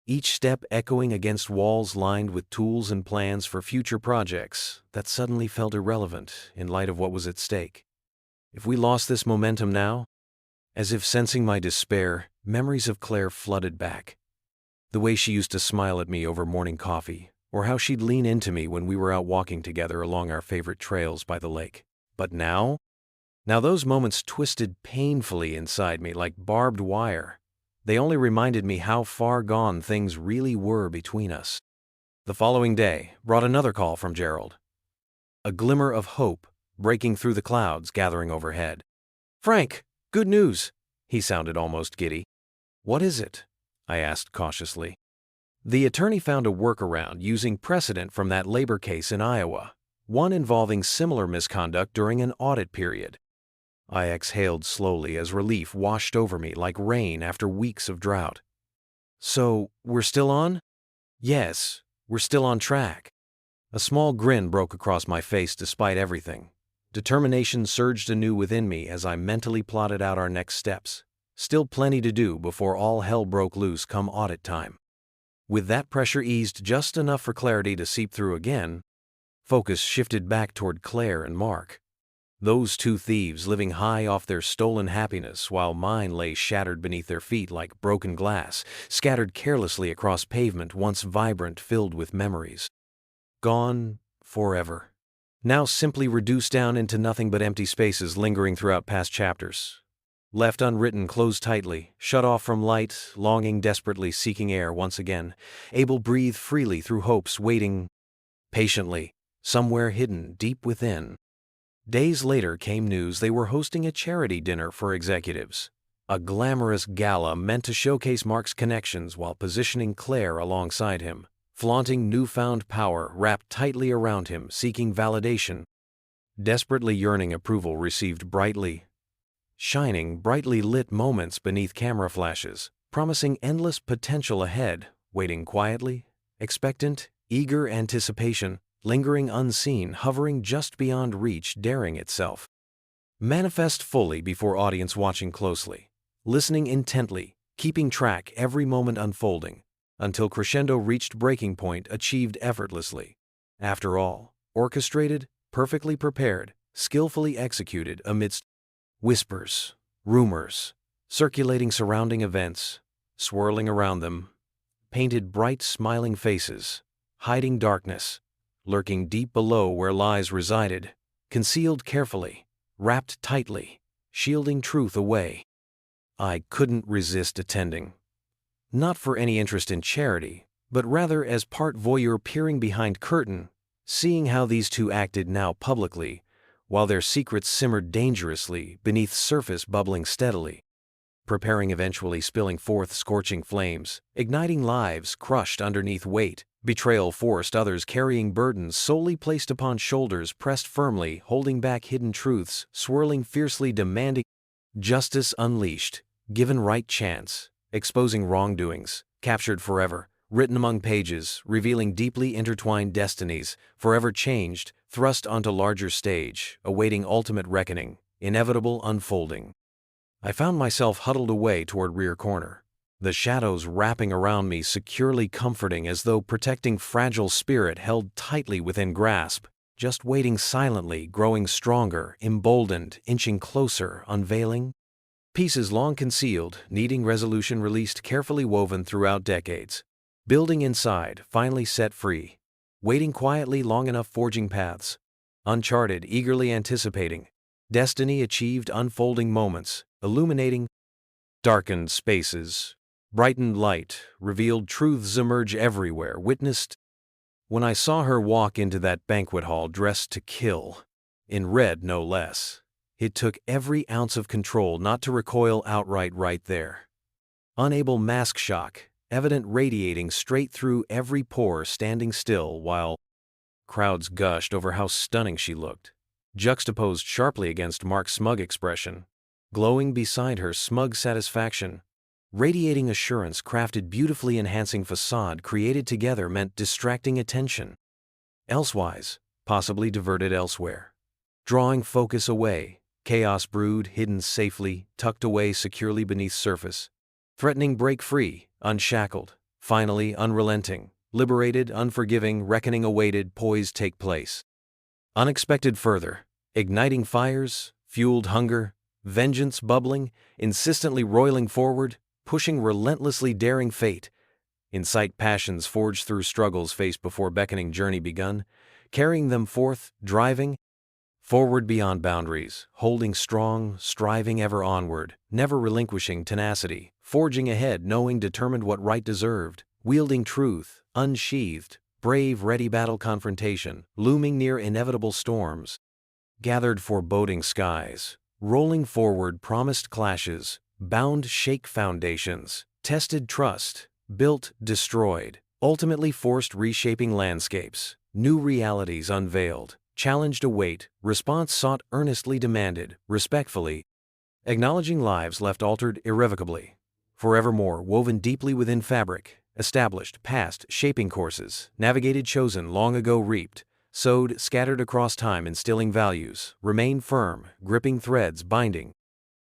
each step echoing against walls lined with tools and plans for future projects that suddenly felt irrelevant in light of what was at stake. If we lost this momentum now? As if sensing my despair, memories of Claire flooded back. The way she used to smile at me over morning coffee, or how she'd lean into me when we were out walking together along our favorite trails by the lake. But now? Now those moments twisted painfully inside me like barbed wire. They only reminded me how far gone things really were between us. The following day brought another call from Gerald. A glimmer of hope breaking through the clouds gathering overhead. "Frank, good news," he sounded almost giddy. "What is it?" I asked cautiously. "The attorney found a workaround using precedent from that labor case in Iowa, one involving similar misconduct during an audit period." I exhaled slowly as relief washed over me like rain after weeks of drought. "So, we're still on?" "Yes, we're still on track." A small grin broke across my face despite everything. Determination surged anew within me as I mentally plotted out our next steps. Still plenty to do before all hell broke loose come audit time. With that pressure eased just enough for clarity to seep through again, focus shifted back toward Claire and Mark. Those two thieves living high off their stolen happiness while mine lay shattered beneath their feet like broken glass, scattered carelessly across pavement once vibrant, filled with memories. Gone forever. Now simply reduced down into nothing but empty spaces lingering throughout past chapters. Left unwritten, closed tightly, shut off from light, longing desperately, seeking air once again, able breathe freely through hopes waiting patiently, somewhere hidden deep within. Days later came news they were hosting a charity dinner for executives. A glamorous gala meant to showcase Mark's connections while positioning Claire alongside him, flaunting newfound power wrapped tightly around him, seeking validation. Desperately yearning approval received shining, brightly lit moments beneath camera flashes, promising endless potential ahead, waiting quietly, expectant, eager anticipation, lingering unseen, hovering just beyond reach, daring itself. Manifest fully before audience watching closely, listening intently, keeping track every moment unfolding, until crescendo reached breaking point, achieved effortlessly. After all, orchestrated, perfectly prepared, skillfully executed amidst whispers, rumors, circulating surrounding events, swirling around them, painted bright smiling faces, hiding darkness, lurking deep below where lies resided, concealed carefully, wrapped tightly, shielding truth away. I couldn't resist attending. Not for any interest in charity, but rather as part voyeur peering behind curtain, seeing how these two acted now publicly, while their secrets simmered dangerously beneath surface bubbling steadily, preparing eventually spilling forth scorching flames, igniting lives crushed underneath weight, betrayal forced, others carrying burdens solely placed upon shoulders pressed firmly, holding back hidden truths, swirling fiercely, demanding justice unleashed, given right chance, exposing wrongdoings, captured forever, written among pages, revealing deeply intertwined destinies, forever changed, thrust onto larger stage, awaiting ultimate reckoning, inevitable unfolding. I found myself huddled away toward rear corner, the shadows wrapping around me securely comforting as though protecting fragile spirit held tightly within grasp, just waiting silently, growing stronger, emboldened, inching closer, unveiling pieces long concealed, needing resolution released, carefully woven throughout decades. Building inside, finally set free. Waiting quietly long enough, forging paths. Uncharted, eagerly anticipating. Destiny achieved, unfolding moments, illuminating darkened spaces. Brightened light, revealed truths emerge everywhere, witnessed. When I saw her walk into that banquet hall dressed to kill, in red no less, it took every ounce of control not to recoil outright right there. Unable, mask shock, evident, radiating straight through every pore, standing still while crowds gushed over how stunning she looked, juxtaposed sharply against Mark's smug expression, glowing beside her smug satisfaction, radiating assurance, crafted beautifully, enhancing facade created together meant distracting attention. Elsewise, possibly diverted elsewhere. Drawing focus away, chaos brewed, hidden safely, tucked away securely beneath surface. Threatening break free, unshackled, finally unrelenting, liberated, unforgiving, reckoning awaited, poised take place. Unexpected further, igniting fires, fueled hunger, vengeance bubbling, insistently roiling forward, pushing relentlessly, daring fate. Incite passions forged through struggles faced before beckoning journey begun, carrying them forth, driving forward beyond boundaries, holding strong, striving ever onward, never relinquishing tenacity, forging ahead knowing determined what right deserved, wielding truth, unsheathed, brave, ready battle confrontation, looming near inevitable storms, gathered foreboding skies, rolling forward promised clashes, bound shake foundations, tested trust, built, destroyed, ultimately forced reshaping landscapes, new realities unveiled, challenged await, response sought, earnestly demanded, respectfully, acknowledging lives left altered irrevocably, forevermore woven deeply within fabric, established, past, shaping courses, navigated, chosen, long ago reaped, sowed, scattered across time, instilling values, remain firm, gripping threads, binding.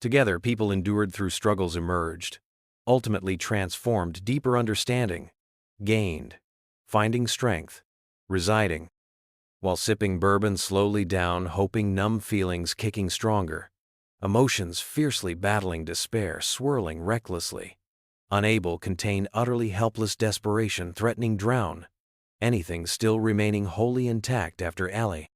Together people endured through struggles emerged, ultimately transformed, deeper understanding, gained, finding strength, residing, while sipping bourbon slowly down, hoping numb feelings kicking stronger, emotions fiercely battling despair, swirling recklessly, unable contain utterly helpless desperation, threatening drown, anything still remaining wholly intact after alley.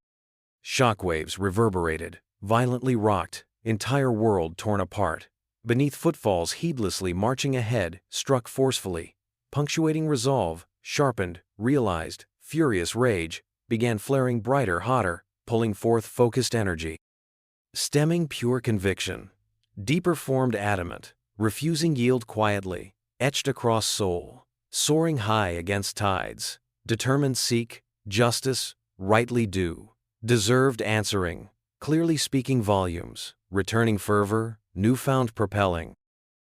Shockwaves reverberated, violently rocked, entire world torn apart, beneath footfalls heedlessly marching ahead, struck forcefully, punctuating resolve, sharpened, realized, furious rage, began flaring brighter, hotter, pulling forth focused energy. Stemming pure conviction, deeper formed adamant, refusing yield quietly, etched across soul, soaring high against tides, determined seek, justice, rightly due, deserved answering, clearly speaking volumes, returning fervor, newfound propelling,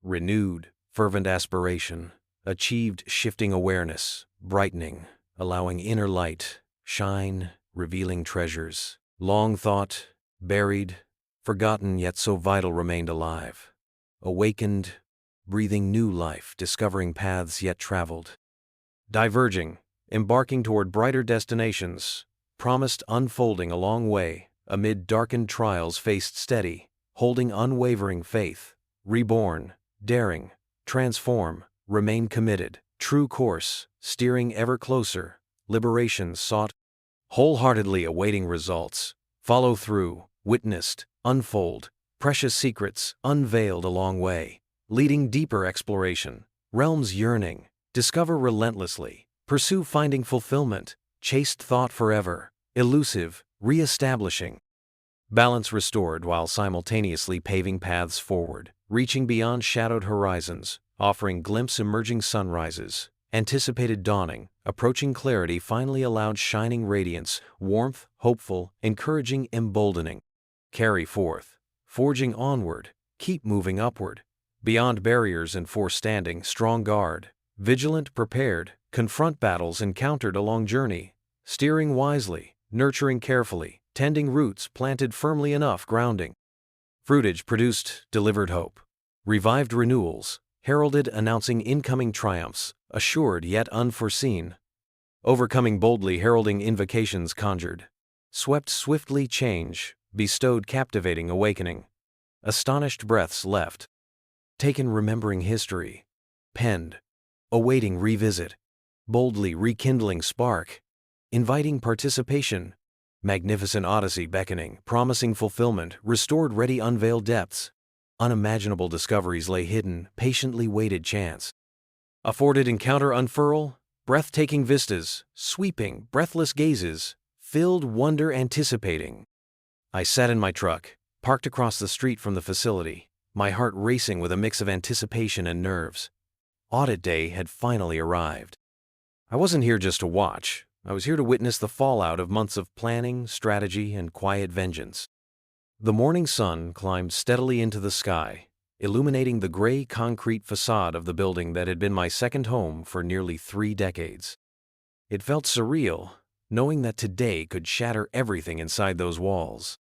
renewed, fervent aspiration, achieved shifting awareness, brightening, allowing inner light, shine, revealing treasures, long thought, buried, forgotten yet so vital remained alive, awakened, breathing new life, discovering paths yet traveled, diverging, embarking toward brighter destinations, promised unfolding a long way, amid darkened trials faced steady, holding unwavering faith, reborn, daring, transform, remain committed, true course, steering ever closer, liberation sought, wholeheartedly awaiting results, follow through, witnessed, unfold, precious secrets unveiled along way, leading deeper exploration, realms yearning, discover relentlessly, pursue finding fulfillment, chased thought forever, elusive, re-establishing. Balance restored while simultaneously paving paths forward, reaching beyond shadowed horizons, offering glimpse emerging sunrises, anticipated dawning, approaching clarity finally allowed shining radiance, warmth, hopeful, encouraging, emboldening. Carry forth, forging onward, keep moving upward, beyond barriers and forestanding, strong guard, vigilant, prepared, confront battles encountered along journey, steering wisely, nurturing carefully, tending roots planted firmly enough grounding. Fruitage produced, delivered hope. Revived renewals, heralded announcing incoming triumphs, assured yet unforeseen. Overcoming boldly heralding invocations conjured. Swept swiftly change, bestowed captivating awakening. Astonished breaths left. Taken remembering history. Penned. Awaiting revisit. Boldly rekindling spark. Inviting participation. Magnificent odyssey beckoning, promising fulfillment, restored ready unveiled depths. Unimaginable discoveries lay hidden, patiently waited chance. Afforded encounter unfurl, breathtaking vistas, sweeping, breathless gazes, filled wonder anticipating. I sat in my truck, parked across the street from the facility, my heart racing with a mix of anticipation and nerves. Audit day had finally arrived. I wasn't here just to watch. I was here to witness the fallout of months of planning, strategy, and quiet vengeance. The morning sun climbed steadily into the sky, illuminating the gray concrete facade of the building that had been my second home for nearly 3 decades. It felt surreal, knowing that today could shatter everything inside those walls.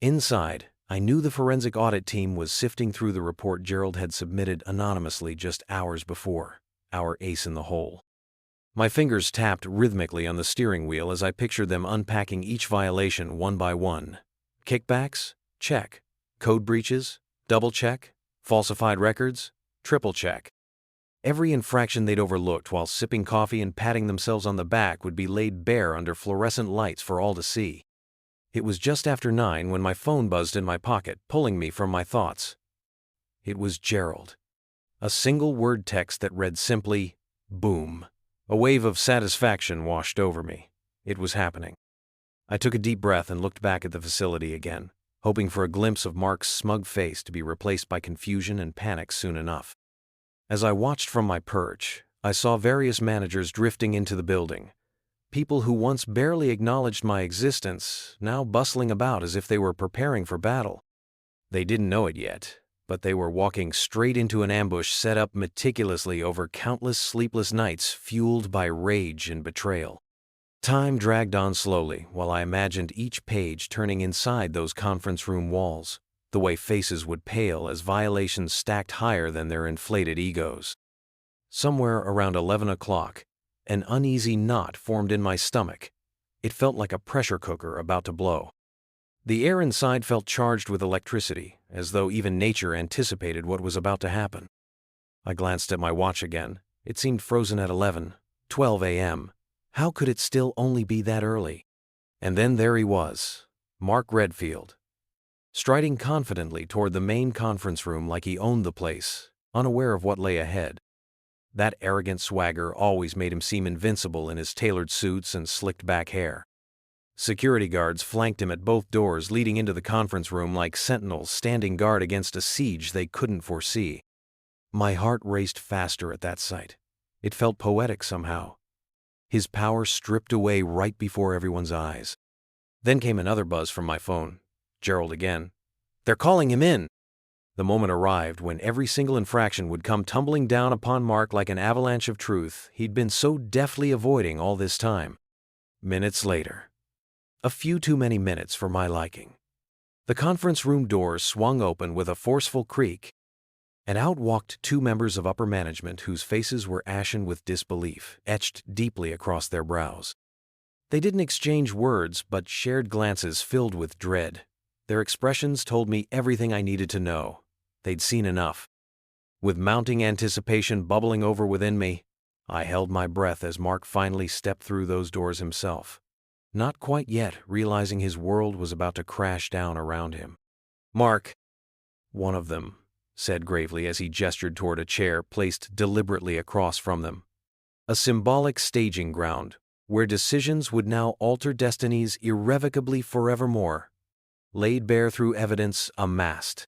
Inside, I knew the forensic audit team was sifting through the report Gerald had submitted anonymously just hours before, our ace in the hole. My fingers tapped rhythmically on the steering wheel as I pictured them unpacking each violation one by one. Kickbacks? Check. Code breaches? Double check. Falsified records? Triple check. Every infraction they'd overlooked while sipping coffee and patting themselves on the back would be laid bare under fluorescent lights for all to see. It was just after 9 when my phone buzzed in my pocket, pulling me from my thoughts. It was Gerald. A single word text that read simply, boom. A wave of satisfaction washed over me. It was happening. I took a deep breath and looked back at the facility again, hoping for a glimpse of Mark's smug face to be replaced by confusion and panic soon enough. As I watched from my perch, I saw various managers drifting into the building. People who once barely acknowledged my existence, now bustling about as if they were preparing for battle. They didn't know it yet, but they were walking straight into an ambush set up meticulously over countless sleepless nights fueled by rage and betrayal. Time dragged on slowly while I imagined each page turning inside those conference room walls, the way faces would pale as violations stacked higher than their inflated egos. Somewhere around 11 o'clock, an uneasy knot formed in my stomach. It felt like a pressure cooker about to blow. The air inside felt charged with electricity, as though even nature anticipated what was about to happen. I glanced at my watch again. It seemed frozen at 11:12 a.m. How could it still only be that early? And then there he was, Mark Redfield, striding confidently toward the main conference room like he owned the place, unaware of what lay ahead. That arrogant swagger always made him seem invincible in his tailored suits and slicked back hair. Security guards flanked him at both doors leading into the conference room like sentinels standing guard against a siege they couldn't foresee. My heart raced faster at that sight. It felt poetic somehow. His power stripped away right before everyone's eyes. Then came another buzz from my phone. Gerald again. "They're calling him in." The moment arrived when every single infraction would come tumbling down upon Mark like an avalanche of truth he'd been so deftly avoiding all this time. Minutes later. A few too many minutes for my liking. The conference room doors swung open with a forceful creak, and out walked two members of upper management whose faces were ashen with disbelief, etched deeply across their brows. They didn't exchange words, but shared glances filled with dread. Their expressions told me everything I needed to know. They'd seen enough. With mounting anticipation bubbling over within me, I held my breath as Mark finally stepped through those doors himself. Not quite yet realizing his world was about to crash down around him. "Mark," one of them said gravely as he gestured toward a chair placed deliberately across from them. A symbolic staging ground, where decisions would now alter destinies irrevocably forevermore. Laid bare through evidence amassed.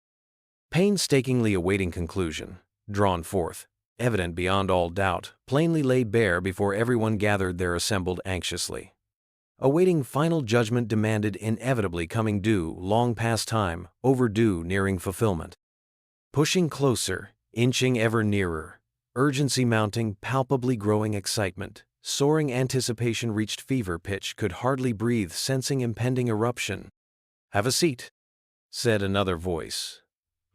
Painstakingly awaiting conclusion, drawn forth, evident beyond all doubt, plainly laid bare before everyone gathered there assembled anxiously. Awaiting final judgment demanded inevitably coming due, long past time, overdue, nearing fulfillment. Pushing closer, inching ever nearer, urgency mounting, palpably growing excitement, soaring anticipation reached fever pitch, could hardly breathe, sensing impending eruption. "Have a seat," said another voice,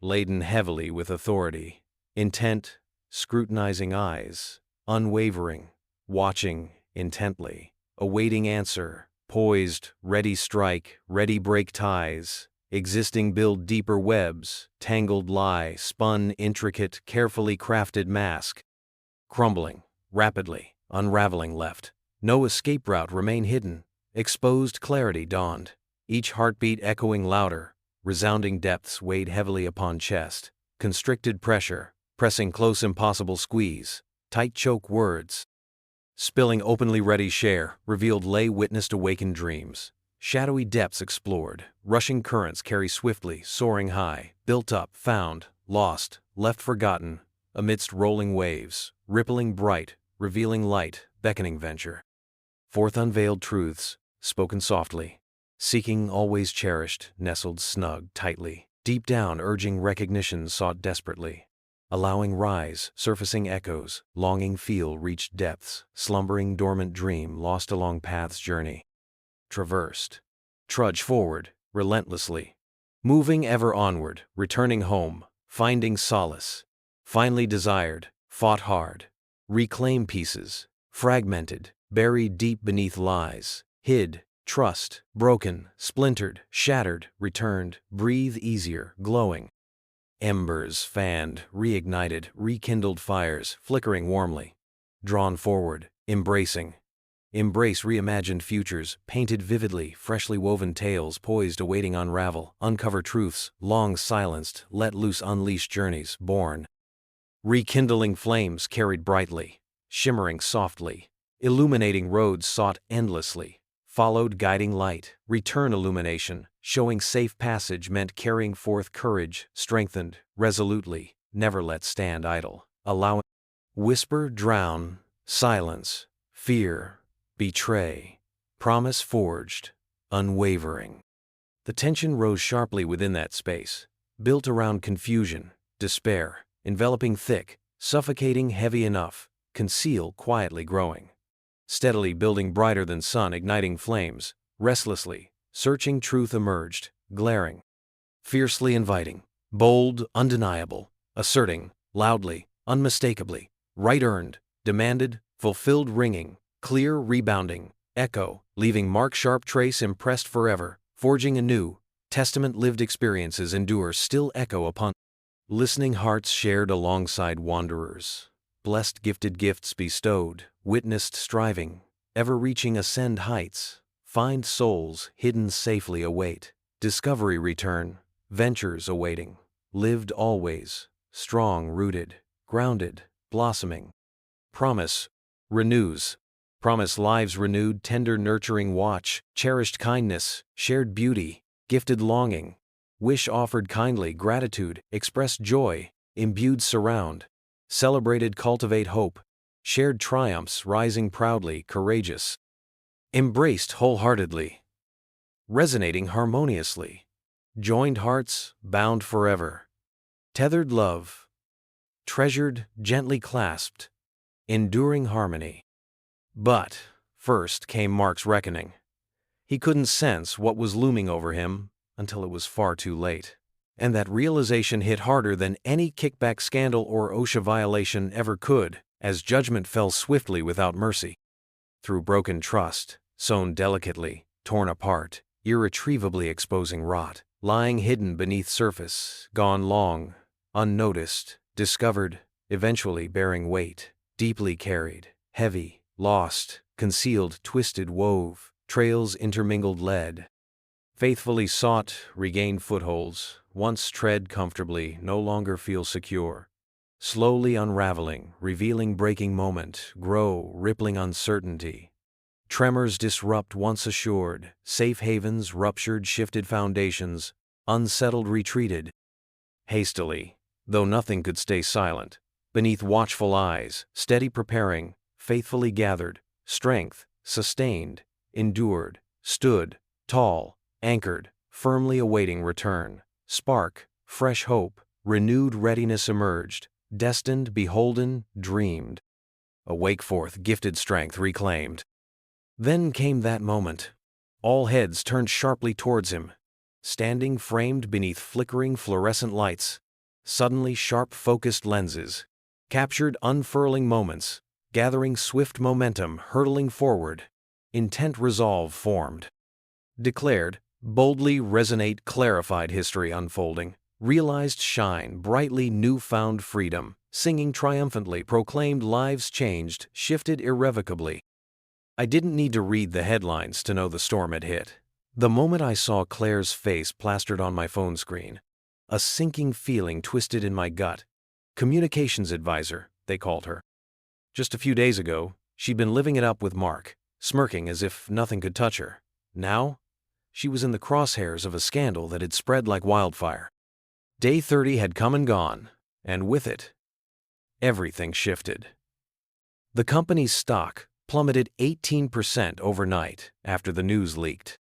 laden heavily with authority, intent, scrutinizing eyes, unwavering, watching intently. Awaiting answer, poised, ready strike, ready break ties, existing build deeper webs, tangled lie, spun intricate, carefully crafted mask. Crumbling, rapidly, unraveling left. No escape route remained hidden. Exposed clarity dawned, each heartbeat echoing louder, resounding depths weighed heavily upon chest, constricted pressure, pressing close impossible squeeze, tight choke words. Spilling openly ready share, revealed lay witnessed awakened dreams. Shadowy depths explored, rushing currents carry swiftly, soaring high, built up, found, lost, left forgotten, amidst rolling waves, rippling bright, revealing light, beckoning venture. Forth unveiled truths, spoken softly, seeking always cherished, nestled snug tightly, deep down urging recognition sought desperately. Allowing rise, surfacing echoes, longing feel reached depths, slumbering dormant dream lost along path's journey. Traversed. Trudge forward, relentlessly. Moving ever onward, returning home, finding solace. Finally desired, fought hard. Reclaim pieces, fragmented, buried deep beneath lies, hid, trust, broken, splintered, shattered, returned, breathe easier, glowing. Embers fanned, reignited, rekindled fires, flickering warmly. Drawn forward, embracing. Embrace reimagined futures, painted vividly, freshly woven tales poised awaiting unravel, uncover truths, long silenced, let loose unleash journeys, born. Rekindling flames carried brightly, shimmering softly, illuminating roads sought endlessly. Followed guiding light, return illumination, showing safe passage meant carrying forth courage, strengthened, resolutely, never let stand idle, allowing. Whisper, drown, silence, fear, betray, promise forged, unwavering. The tension rose sharply within that space, built around confusion, despair, enveloping thick, suffocating heavy enough, conceal quietly growing. Steadily building brighter than sun igniting flames, restlessly, searching truth emerged, glaring. Fiercely inviting, bold, undeniable, asserting, loudly, unmistakably, Right earned, demanded, fulfilled ringing, clear rebounding, echo, leaving mark sharp trace impressed forever, forging anew, testament lived experiences endure still echo upon listening hearts shared alongside wanderers, blessed gifted gifts bestowed, witnessed striving, ever-reaching ascend heights, find souls hidden safely await, discovery return, ventures awaiting, lived always, strong rooted, grounded, blossoming. Promise renews. Promise lives renewed, tender nurturing watch, cherished kindness, shared beauty, gifted longing. Wish offered kindly, gratitude, expressed joy, imbued surround. Celebrated cultivate hope, shared triumphs rising proudly, courageous. Embraced wholeheartedly. Resonating harmoniously. Joined hearts, bound forever. Tethered love. Treasured, gently clasped. Enduring harmony. But first came Mark's reckoning. He couldn't sense what was looming over him until it was far too late. And that realization hit harder than any kickback scandal or OSHA violation ever could, as judgment fell swiftly without mercy. Through broken trust, sewn delicately, torn apart, irretrievably exposing rot, lying hidden beneath surface, gone long, unnoticed, discovered, eventually bearing weight, deeply carried, heavy, lost, concealed, twisted, wove, trails intermingled led. Faithfully sought, regained footholds, once tread comfortably, no longer feel secure. Slowly unraveling, revealing breaking moment, grow, rippling uncertainty. Tremors disrupt once assured, safe havens ruptured, shifted foundations, unsettled retreated. Hastily, though nothing could stay silent, beneath watchful eyes, steady preparing, faithfully gathered, strength, sustained, endured, stood, tall, anchored, firmly awaiting return. Spark, fresh hope, renewed readiness emerged, destined, beholden, dreamed. Awake forth, gifted strength reclaimed. Then came that moment. All heads turned sharply towards him. Standing framed beneath flickering fluorescent lights. Suddenly sharp focused lenses. Captured unfurling moments, gathering swift momentum, hurtling forward. Intent resolve formed. Declared, boldly resonate, clarified history unfolding. Realized shine, brightly newfound freedom. Singing triumphantly, proclaimed lives changed, shifted irrevocably. I didn't need to read the headlines to know the storm had hit. The moment I saw Claire's face plastered on my phone screen, a sinking feeling twisted in my gut. Communications advisor, they called her. Just a few days ago, she'd been living it up with Mark, smirking as if nothing could touch her. Now, she was in the crosshairs of a scandal that had spread like wildfire. Day 30 had come and gone, and with it, everything shifted. The company's stock plummeted 18% overnight after the news leaked.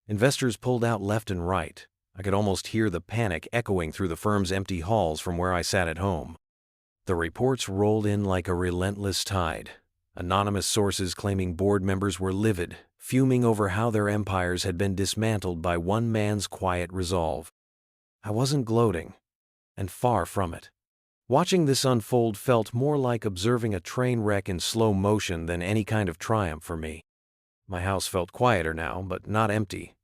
Investors pulled out left and right. I could almost hear the panic echoing through the firm's empty halls from where I sat at home. The reports rolled in like a relentless tide. Anonymous sources claiming board members were livid, fuming over how their empires had been dismantled by one man's quiet resolve. I wasn't gloating, and far from it. Watching this unfold felt more like observing a train wreck in slow motion than any kind of triumph for me. My house felt quieter now, but not empty.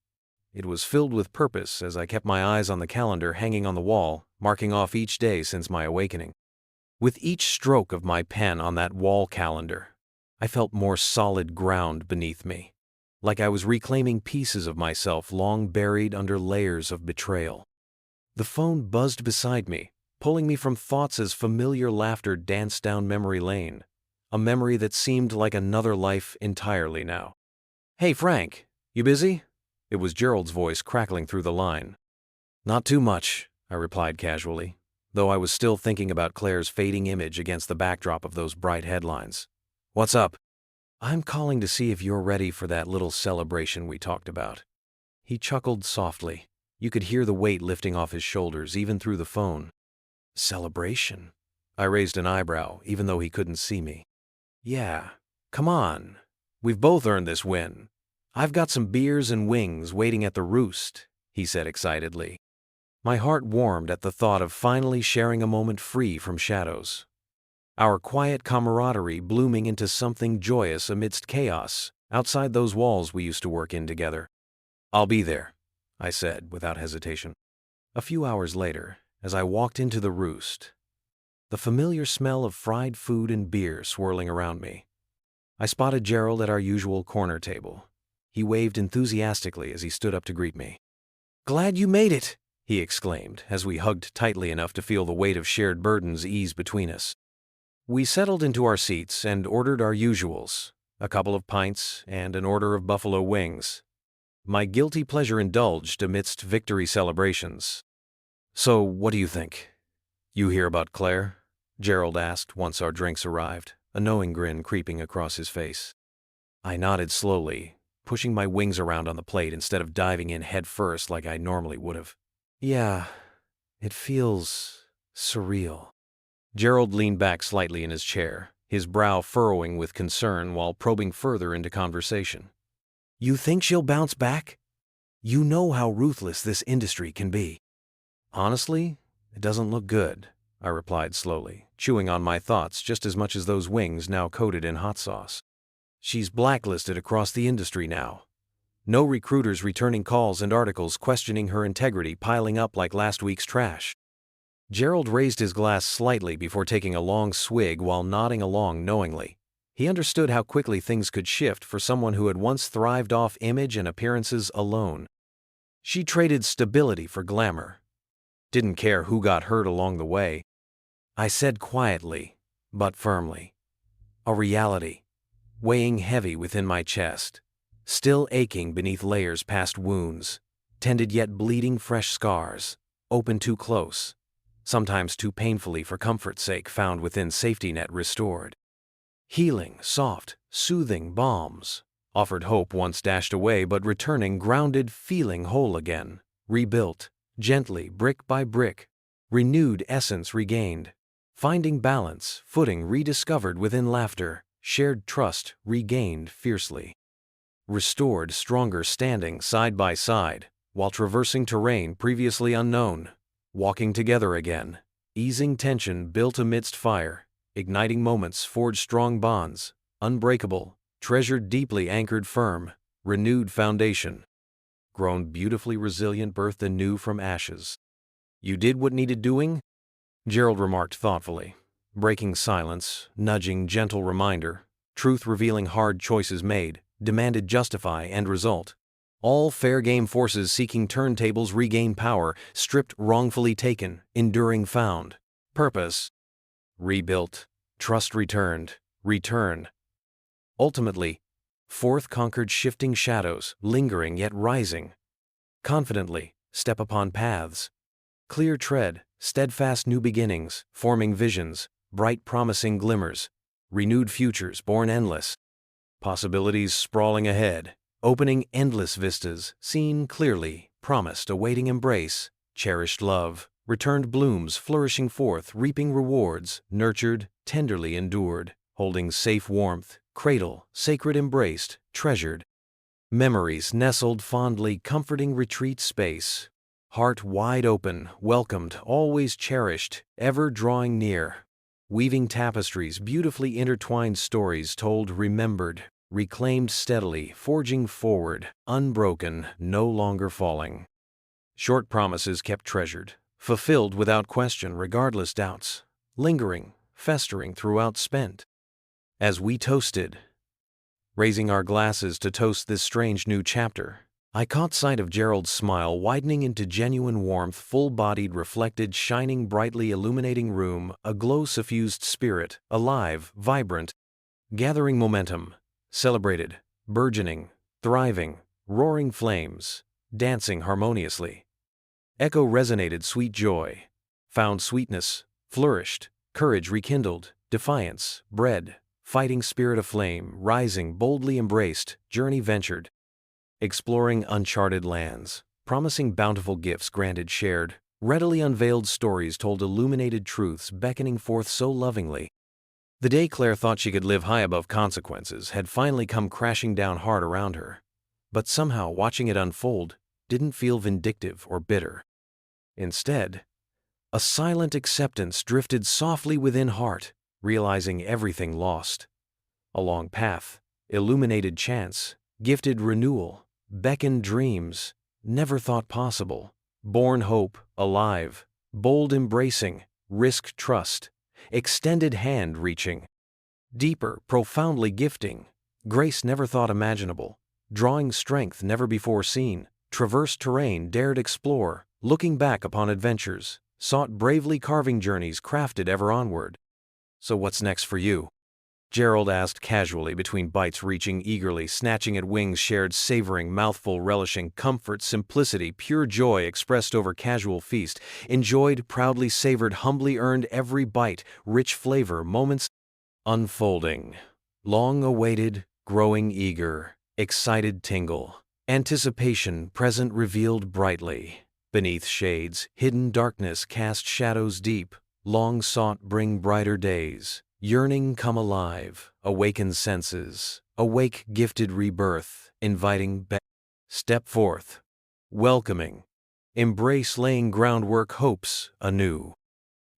It was filled with purpose as I kept my eyes on the calendar hanging on the wall, marking off each day since my awakening. With each stroke of my pen on that wall calendar, I felt more solid ground beneath me, like I was reclaiming pieces of myself long buried under layers of betrayal. The phone buzzed beside me, pulling me from thoughts as familiar laughter danced down memory lane, a memory that seemed like another life entirely now. "Hey Frank, you busy?" It was Gerald's voice crackling through the line. "Not too much," I replied casually, though I was still thinking about Claire's fading image against the backdrop of those bright headlines. "What's up?" "I'm calling to see if you're ready for that little celebration we talked about." He chuckled softly. You could hear the weight lifting off his shoulders even through the phone. "Celebration?" I raised an eyebrow, even though he couldn't see me. "Yeah, come on. We've both earned this win. I've got some beers and wings waiting at the Roost," he said excitedly. My heart warmed at the thought of finally sharing a moment free from shadows. our quiet camaraderie blooming into something joyous amidst chaos outside those walls we used to work in together. "I'll be there," I said without hesitation. A few hours later, as I walked into the roost, the familiar smell of fried food and beer swirling around me, I spotted Gerald at our usual corner table. He waved enthusiastically as he stood up to greet me. "Glad you made it," he exclaimed, as we hugged tightly enough to feel the weight of shared burdens ease between us. We settled into our seats and ordered our usuals, a couple of pints and an order of buffalo wings, my guilty pleasure indulged amidst victory celebrations. "So, what do you think? You hear about Claire?" Gerald asked once our drinks arrived, a knowing grin creeping across his face. I nodded slowly, pushing my wings around on the plate instead of diving in head first like I normally would have. "Yeah, it feels surreal." Gerald leaned back slightly in his chair, his brow furrowing with concern while probing further into conversation. "You think she'll bounce back? You know how ruthless this industry can be." "Honestly, it doesn't look good," I replied slowly, chewing on my thoughts just as much as those wings now coated in hot sauce. "She's blacklisted across the industry now. No recruiters returning calls and articles questioning her integrity piling up like last week's trash." Gerald raised his glass slightly before taking a long swig while nodding along knowingly. He understood how quickly things could shift for someone who had once thrived off image and appearances alone. She traded stability for glamour. Didn't care who got hurt along the way. I said quietly, but firmly. A reality, weighing heavy within my chest, still aching beneath layers past wounds, tended yet bleeding fresh scars, open too close, sometimes too painfully for comfort's sake found within safety net restored. Healing, soft, soothing balms, offered hope once dashed away but returning grounded, feeling whole again, rebuilt, gently, brick by brick, renewed essence regained, finding balance, footing rediscovered within laughter, shared trust regained fiercely. Restored, stronger standing side by side, while traversing terrain previously unknown, walking together again, easing tension built amidst fire, igniting moments forged strong bonds, unbreakable, treasured deeply anchored firm, renewed foundation. Grown beautifully resilient birthed anew from ashes. "You did what needed doing?" Gerald remarked thoughtfully, breaking silence, nudging gentle reminder, truth revealing hard choices made, demanded justify end result. All fair game forces seeking turntables regain power, stripped wrongfully taken, enduring found. Purpose rebuilt, trust returned, return. Ultimately, forth conquered shifting shadows, lingering yet rising. Confidently, step upon paths. Clear tread, steadfast new beginnings, forming visions, bright promising glimmers, renewed futures born endless. Possibilities sprawling ahead, opening endless vistas, seen clearly, promised awaiting embrace, cherished love, returned blooms flourishing forth, reaping rewards, nurtured, tenderly endured, holding safe warmth, cradle, sacred embraced, treasured. Memories nestled fondly, comforting retreat space. Heart wide open, welcomed, always cherished, ever drawing near. Weaving tapestries, beautifully intertwined stories told, remembered, reclaimed steadily, forging forward, unbroken, no longer falling. Short promises kept treasured, fulfilled without question regardless doubts, lingering, festering throughout spent. As we toasted, raising our glasses to toast this strange new chapter, I caught sight of Gerald's smile widening into genuine warmth, full-bodied, reflected, shining brightly, illuminating room, a glow-suffused spirit, alive, vibrant, gathering momentum, celebrated, burgeoning, thriving, roaring flames, dancing harmoniously. Echo resonated sweet joy, found sweetness, flourished, courage rekindled, defiance, bred, fighting spirit aflame, rising, boldly embraced, journey ventured. Exploring uncharted lands, promising bountiful gifts granted shared, readily unveiled stories told, illuminated truths beckoning forth so lovingly. The day Claire thought she could live high above consequences had finally come crashing down hard around her. But somehow watching it unfold didn't feel vindictive or bitter. Instead, a silent acceptance drifted softly within heart, realizing everything lost. A long path, illuminated chance, gifted renewal, beckoned dreams, never thought possible, born hope, alive, bold embracing, risk trust, extended hand reaching, deeper, profoundly gifting, grace never thought imaginable, drawing strength never before seen, traversed terrain dared explore, looking back upon adventures, sought bravely carving journeys crafted ever onward. So what's next for you? Gerald asked casually between bites, reaching eagerly, snatching at wings shared, savoring, mouthful relishing, comfort, simplicity, pure joy expressed over casual feast, enjoyed, proudly savored, humbly earned every bite, rich flavor, moments unfolding, long awaited, growing eager, excited tingle, anticipation present revealed brightly, beneath shades, hidden darkness cast shadows deep, long sought bring brighter days. Yearning come alive, awaken senses, awake gifted rebirth, inviting back. Step forth, welcoming, embrace laying groundwork hopes anew.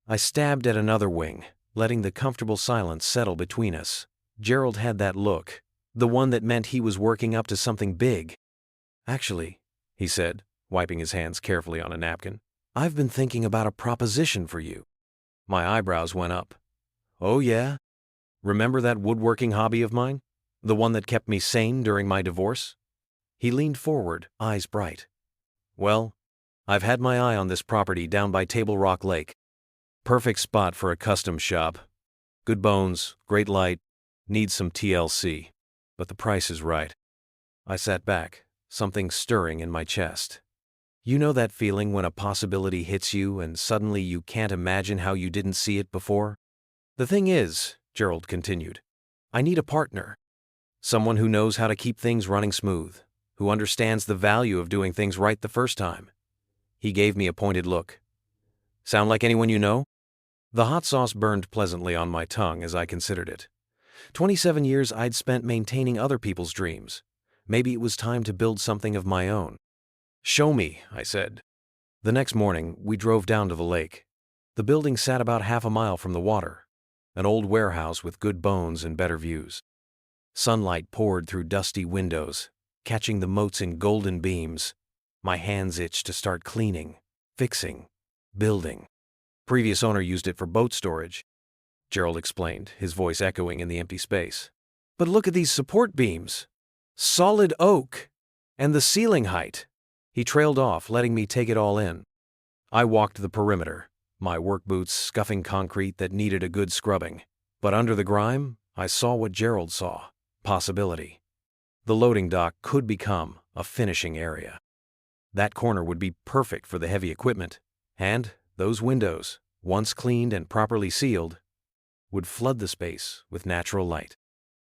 I stabbed at another wing, letting the comfortable silence settle between us. Gerald had that look, the one that meant he was working up to something big. Actually, he said, wiping his hands carefully on a napkin, I've been thinking about a proposition for you. My eyebrows went up. Oh yeah? Remember that woodworking hobby of mine? The one that kept me sane during my divorce? He leaned forward, eyes bright. Well, I've had my eye on this property down by Table Rock Lake. Perfect spot for a custom shop. Good bones, great light, needs some TLC. But the price is right. I sat back, something stirring in my chest. You know that feeling when a possibility hits you and suddenly you can't imagine how you didn't see it before? The thing is, Gerald continued, I need a partner. Someone who knows how to keep things running smooth, who understands the value of doing things right the first time. He gave me a pointed look. Sound like anyone you know? The hot sauce burned pleasantly on my tongue as I considered it. 27 years I'd spent maintaining other people's dreams. Maybe it was time to build something of my own. Show me, I said. The next morning, we drove down to the lake. The building sat about half a mile from the water. An old warehouse with good bones and better views. Sunlight poured through dusty windows, catching the motes in golden beams. My hands itched to start cleaning, fixing, building. Previous owner used it for boat storage, Gerald explained, his voice echoing in the empty space. But look at these support beams. Solid oak. And the ceiling height. He trailed off, letting me take it all in. I walked the perimeter, my work boots scuffing concrete that needed a good scrubbing. But under the grime, I saw what Gerald saw. Possibility. The loading dock could become a finishing area. That corner would be perfect for the heavy equipment. And those windows, once cleaned and properly sealed, would flood the space with natural light.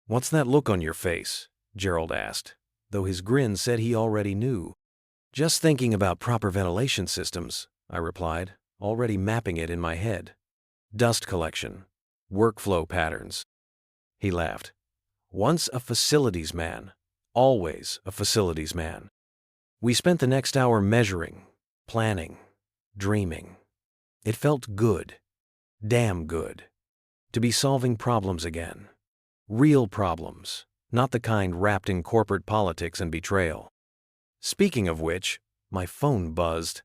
What's that look on your face? Gerald asked, though his grin said he already knew. Just thinking about proper ventilation systems, I replied, already mapping it in my head. Dust collection, workflow patterns. He laughed. Once a facilities man, always a facilities man. We spent the next hour measuring, planning, dreaming. It felt good, damn good, to be solving problems again. Real problems, not the kind wrapped in corporate politics and betrayal. Speaking of which, my phone buzzed.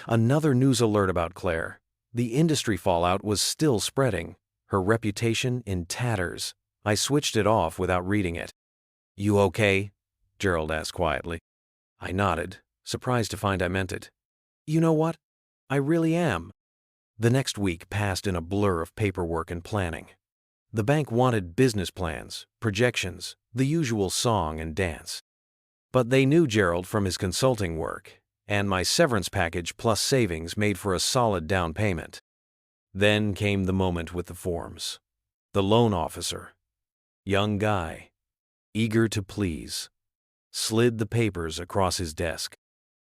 Another news alert about Claire. The industry fallout was still spreading, her reputation in tatters. I switched it off without reading it. You okay? Gerald asked quietly. I nodded, surprised to find I meant it. You know what? I really am. The next week passed in a blur of paperwork and planning. The bank wanted business plans, projections, the usual song and dance. But they knew Gerald from his consulting work, and my severance package plus savings made for a solid down payment. Then came the moment with the forms. The loan officer, young guy, eager to please, slid the papers across his desk.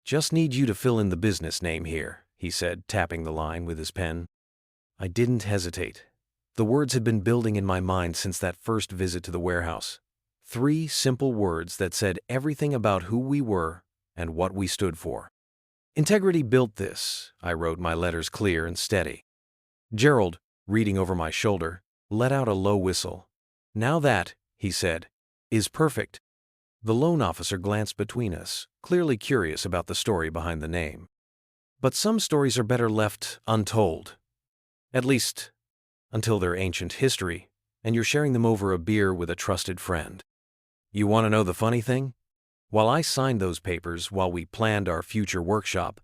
Just need you to fill in the business name here, he said, tapping the line with his pen. I didn't hesitate. The words had been building in my mind since that first visit to the warehouse. 3 simple words that said everything about who we were and what we stood for. Integrity built this, I wrote, my letters clear and steady. Gerald, reading over my shoulder, let out a low whistle. "Now that," he said, "is perfect." The loan officer glanced between us, clearly curious about the story behind the name. But some stories are better left untold. At least, until they're ancient history, and you're sharing them over a beer with a trusted friend. You want to know the funny thing? While I signed those papers while we planned our future workshop,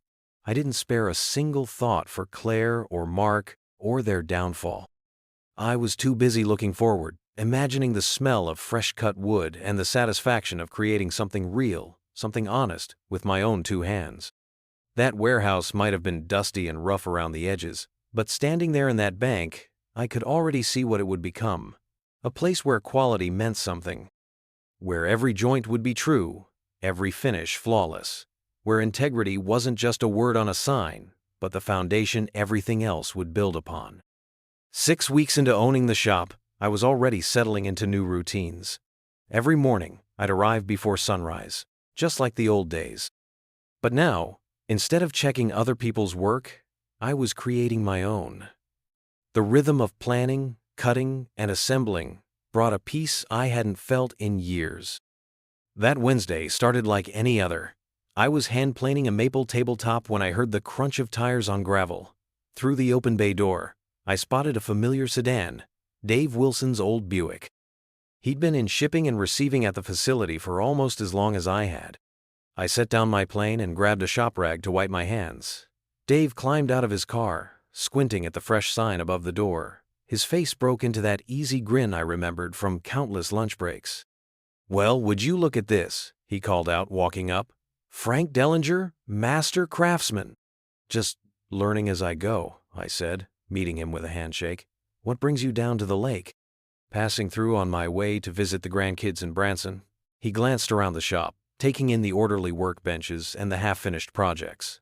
I didn't spare a single thought for Claire or Mark or their downfall. I was too busy looking forward, imagining the smell of fresh-cut wood and the satisfaction of creating something real, something honest, with my own two hands. That warehouse might have been dusty and rough around the edges, but standing there in that bank, I could already see what it would become. A place where quality meant something. Where every joint would be true, every finish flawless. Where integrity wasn't just a word on a sign, but the foundation everything else would build upon. 6 weeks into owning the shop, I was already settling into new routines. Every morning, I'd arrive before sunrise, just like the old days. But now, instead of checking other people's work, I was creating my own. The rhythm of planning, cutting, and assembling brought a peace I hadn't felt in years. That Wednesday started like any other. I was hand-planing a maple tabletop when I heard the crunch of tires on gravel. Through the open bay door, I spotted a familiar sedan, Dave Wilson's old Buick. He'd been in shipping and receiving at the facility for almost as long as I had. I set down my plane and grabbed a shop rag to wipe my hands. Dave climbed out of his car, squinting at the fresh sign above the door. His face broke into that easy grin I remembered from countless lunch breaks. "Well, would you look at this?" he called out, walking up. "Frank Dellinger, master craftsman." "Just learning as I go," I said, meeting him with a handshake. "What brings you down to the lake?" "Passing through on my way to visit the grandkids in Branson." He glanced around the shop, taking in the orderly workbenches and the half-finished projects.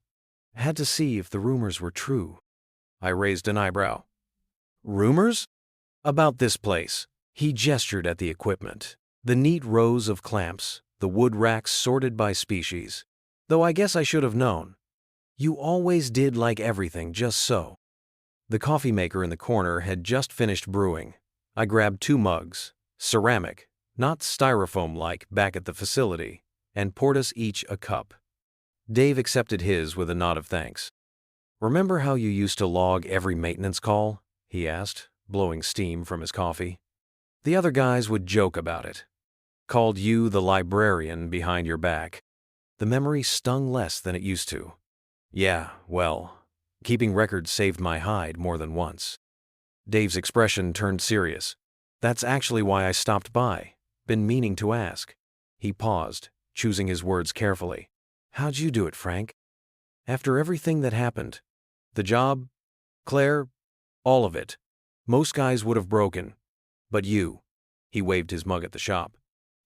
"Had to see if the rumors were true." I raised an eyebrow. "Rumors?" "About this place." He gestured at the equipment. The neat rows of clamps, the wood racks sorted by species. "Though I guess I should have known. You always did like everything just so." The coffee maker in the corner had just finished brewing. I grabbed 2 mugs, ceramic, not styrofoam-like, back at the facility, and poured us each a cup. Dave accepted his with a nod of thanks. "Remember how you used to log every maintenance call?" he asked, blowing steam from his coffee. "The other guys would joke about it. Called you the librarian behind your back." The memory stung less than it used to. "Yeah, well, keeping records saved my hide more than once." Dave's expression turned serious. "That's actually why I stopped by. Been meaning to ask." He paused, choosing his words carefully. "How'd you do it, Frank? After everything that happened? The job, Claire, all of it. Most guys would have broken. But you," he waved his mug at the shop,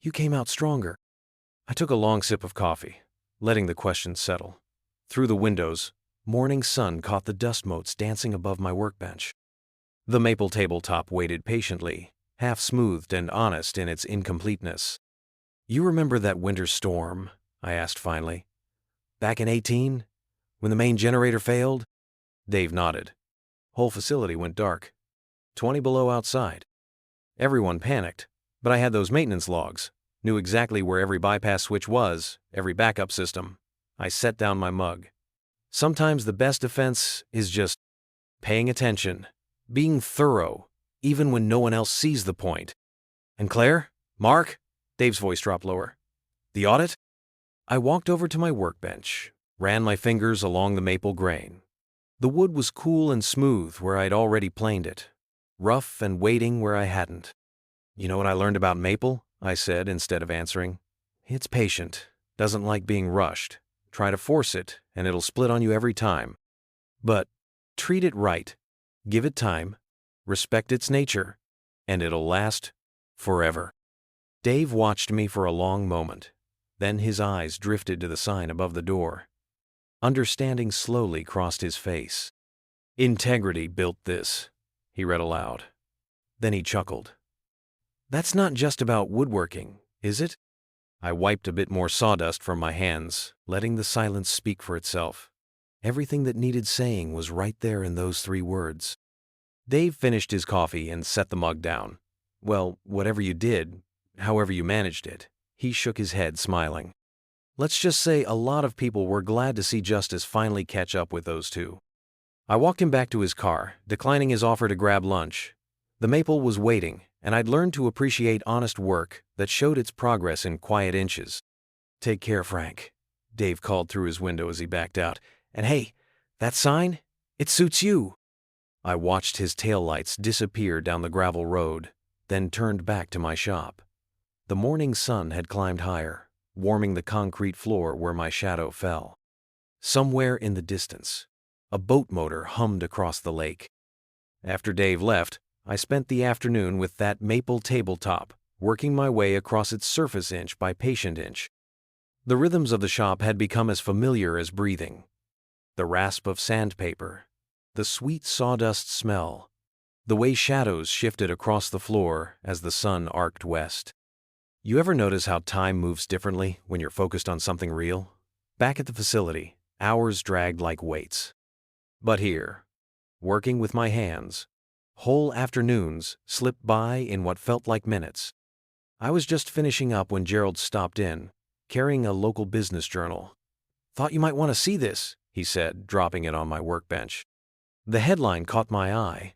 "you came out stronger." I took a long sip of coffee, letting the question settle. Through the windows, morning sun caught the dust motes dancing above my workbench. The maple tabletop waited patiently, half-smoothed and honest in its incompleteness. "You remember that winter storm?" I asked finally. "Back in 18? When the main generator failed?" Dave nodded. Whole facility went dark. 20 below outside. Everyone panicked, but I had those maintenance logs, knew exactly where every bypass switch was, every backup system. I set down my mug. Sometimes the best defense is just paying attention, being thorough, even when no one else sees the point. "And Claire? Mark?" Dave's voice dropped lower. "The audit?" I walked over to my workbench, ran my fingers along the maple grain. The wood was cool and smooth where I'd already planed it, rough and waiting where I hadn't. "You know what I learned about maple?" I said instead of answering. "It's patient, doesn't like being rushed. Try to force it, and it'll split on you every time. But treat it right, give it time, respect its nature, and it'll last forever." Dave watched me for a long moment. Then his eyes drifted to the sign above the door. Understanding slowly crossed his face. "Integrity built this," he read aloud. Then he chuckled. "That's not just about woodworking, is it?" I wiped a bit more sawdust from my hands, letting the silence speak for itself. Everything that needed saying was right there in those 3 words. Dave finished his coffee and set the mug down. Well, whatever you did, however you managed it, he shook his head, smiling. Let's just say a lot of people were glad to see justice finally catch up with those two. I walked him back to his car, declining his offer to grab lunch. The maple was waiting, and I'd learned to appreciate honest work that showed its progress in quiet inches. Take care, Frank, Dave called through his window as he backed out. And hey, that sign? It suits you. I watched his taillights disappear down the gravel road, then turned back to my shop. The morning sun had climbed higher, warming the concrete floor where my shadow fell. Somewhere in the distance, a boat motor hummed across the lake. After Dave left, I spent the afternoon with that maple tabletop, working my way across its surface inch by patient inch. The rhythms of the shop had become as familiar as breathing. The rasp of sandpaper, the sweet sawdust smell, the way shadows shifted across the floor as the sun arced west. You ever notice how time moves differently when you're focused on something real? Back at the facility, hours dragged like weights. But here, working with my hands, whole afternoons slipped by in what felt like minutes. I was just finishing up when Gerald stopped in, carrying a local business journal. "Thought you might want to see this," he said, dropping it on my workbench. The headline caught my eye.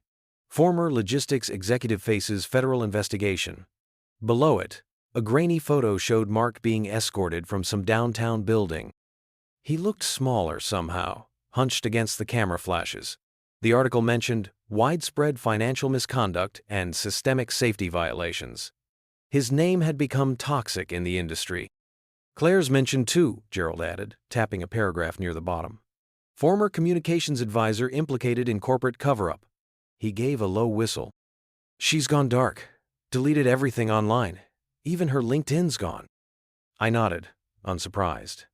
Former Logistics Executive Faces Federal Investigation. Below it, a grainy photo showed Mark being escorted from some downtown building. He looked smaller somehow, hunched against the camera flashes. The article mentioned widespread financial misconduct and systemic safety violations. His name had become toxic in the industry. Claire's mentioned too, Gerald added, tapping a paragraph near the bottom. Former communications advisor implicated in corporate cover-up. He gave a low whistle. She's gone dark, deleted everything online. Even her LinkedIn's gone. I nodded, unsurprised.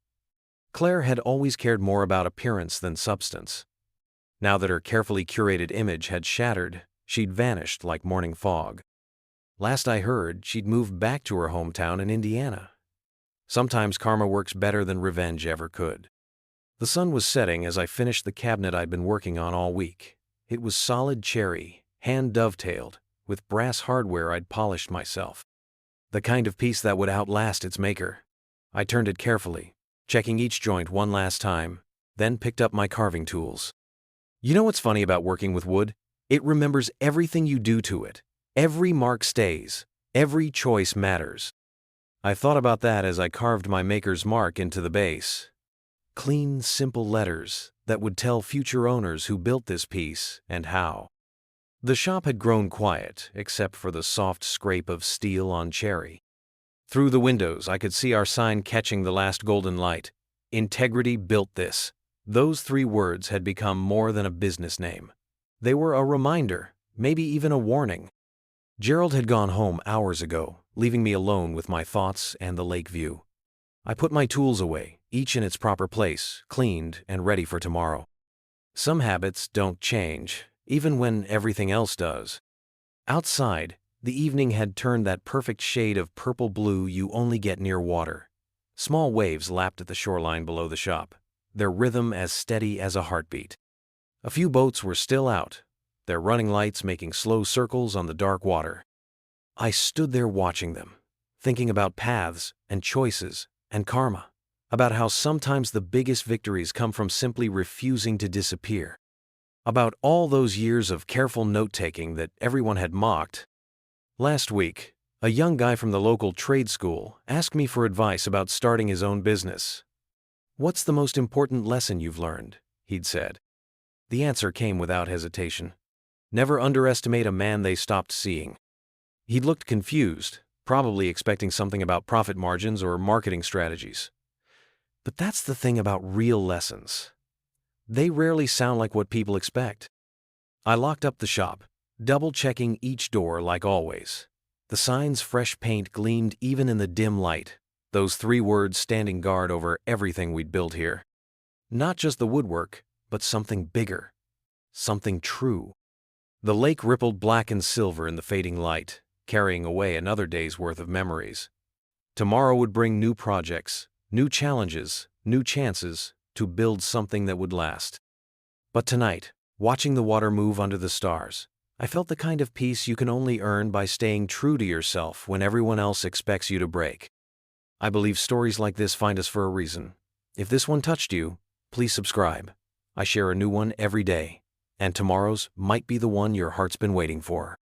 Claire had always cared more about appearance than substance. Now that her carefully curated image had shattered, she'd vanished like morning fog. Last I heard, she'd moved back to her hometown in Indiana. Sometimes karma works better than revenge ever could. The sun was setting as I finished the cabinet I'd been working on all week. It was solid cherry, hand-dovetailed, with brass hardware I'd polished myself. The kind of piece that would outlast its maker. I turned it carefully, checking each joint one last time, then picked up my carving tools. You know what's funny about working with wood? It remembers everything you do to it. Every mark stays. Every choice matters. I thought about that as I carved my maker's mark into the base. Clean, simple letters that would tell future owners who built this piece and how. The shop had grown quiet, except for the soft scrape of steel on cherry. Through the windows, I could see our sign catching the last golden light. Integrity built this. Those 3 words had become more than a business name. They were a reminder, maybe even a warning. Gerald had gone home hours ago, leaving me alone with my thoughts and the lake view. I put my tools away, each in its proper place, cleaned and ready for tomorrow. Some habits don't change, even when everything else does. Outside, the evening had turned that perfect shade of purple-blue you only get near water. Small waves lapped at the shoreline below the shop, their rhythm as steady as a heartbeat. A few boats were still out, their running lights making slow circles on the dark water. I stood there watching them, thinking about paths and choices and karma, about how sometimes the biggest victories come from simply refusing to disappear. About all those years of careful note-taking that everyone had mocked. Last week, a young guy from the local trade school asked me for advice about starting his own business. "What's the most important lesson you've learned?" he'd said. The answer came without hesitation. Never underestimate a man they stopped seeing. He'd looked confused, probably expecting something about profit margins or marketing strategies. But that's the thing about real lessons. They rarely sound like what people expect. I locked up the shop, double-checking each door like always. The sign's fresh paint gleamed even in the dim light, those 3 words standing guard over everything we'd built here. Not just the woodwork, but something bigger. Something true. The lake rippled black and silver in the fading light, carrying away another day's worth of memories. Tomorrow would bring new projects, new challenges, new chances to build something that would last. But tonight, watching the water move under the stars, I felt the kind of peace you can only earn by staying true to yourself when everyone else expects you to break. I believe stories like this find us for a reason. If this one touched you, please subscribe. I share a new one every day, and tomorrow's might be the one your heart's been waiting for.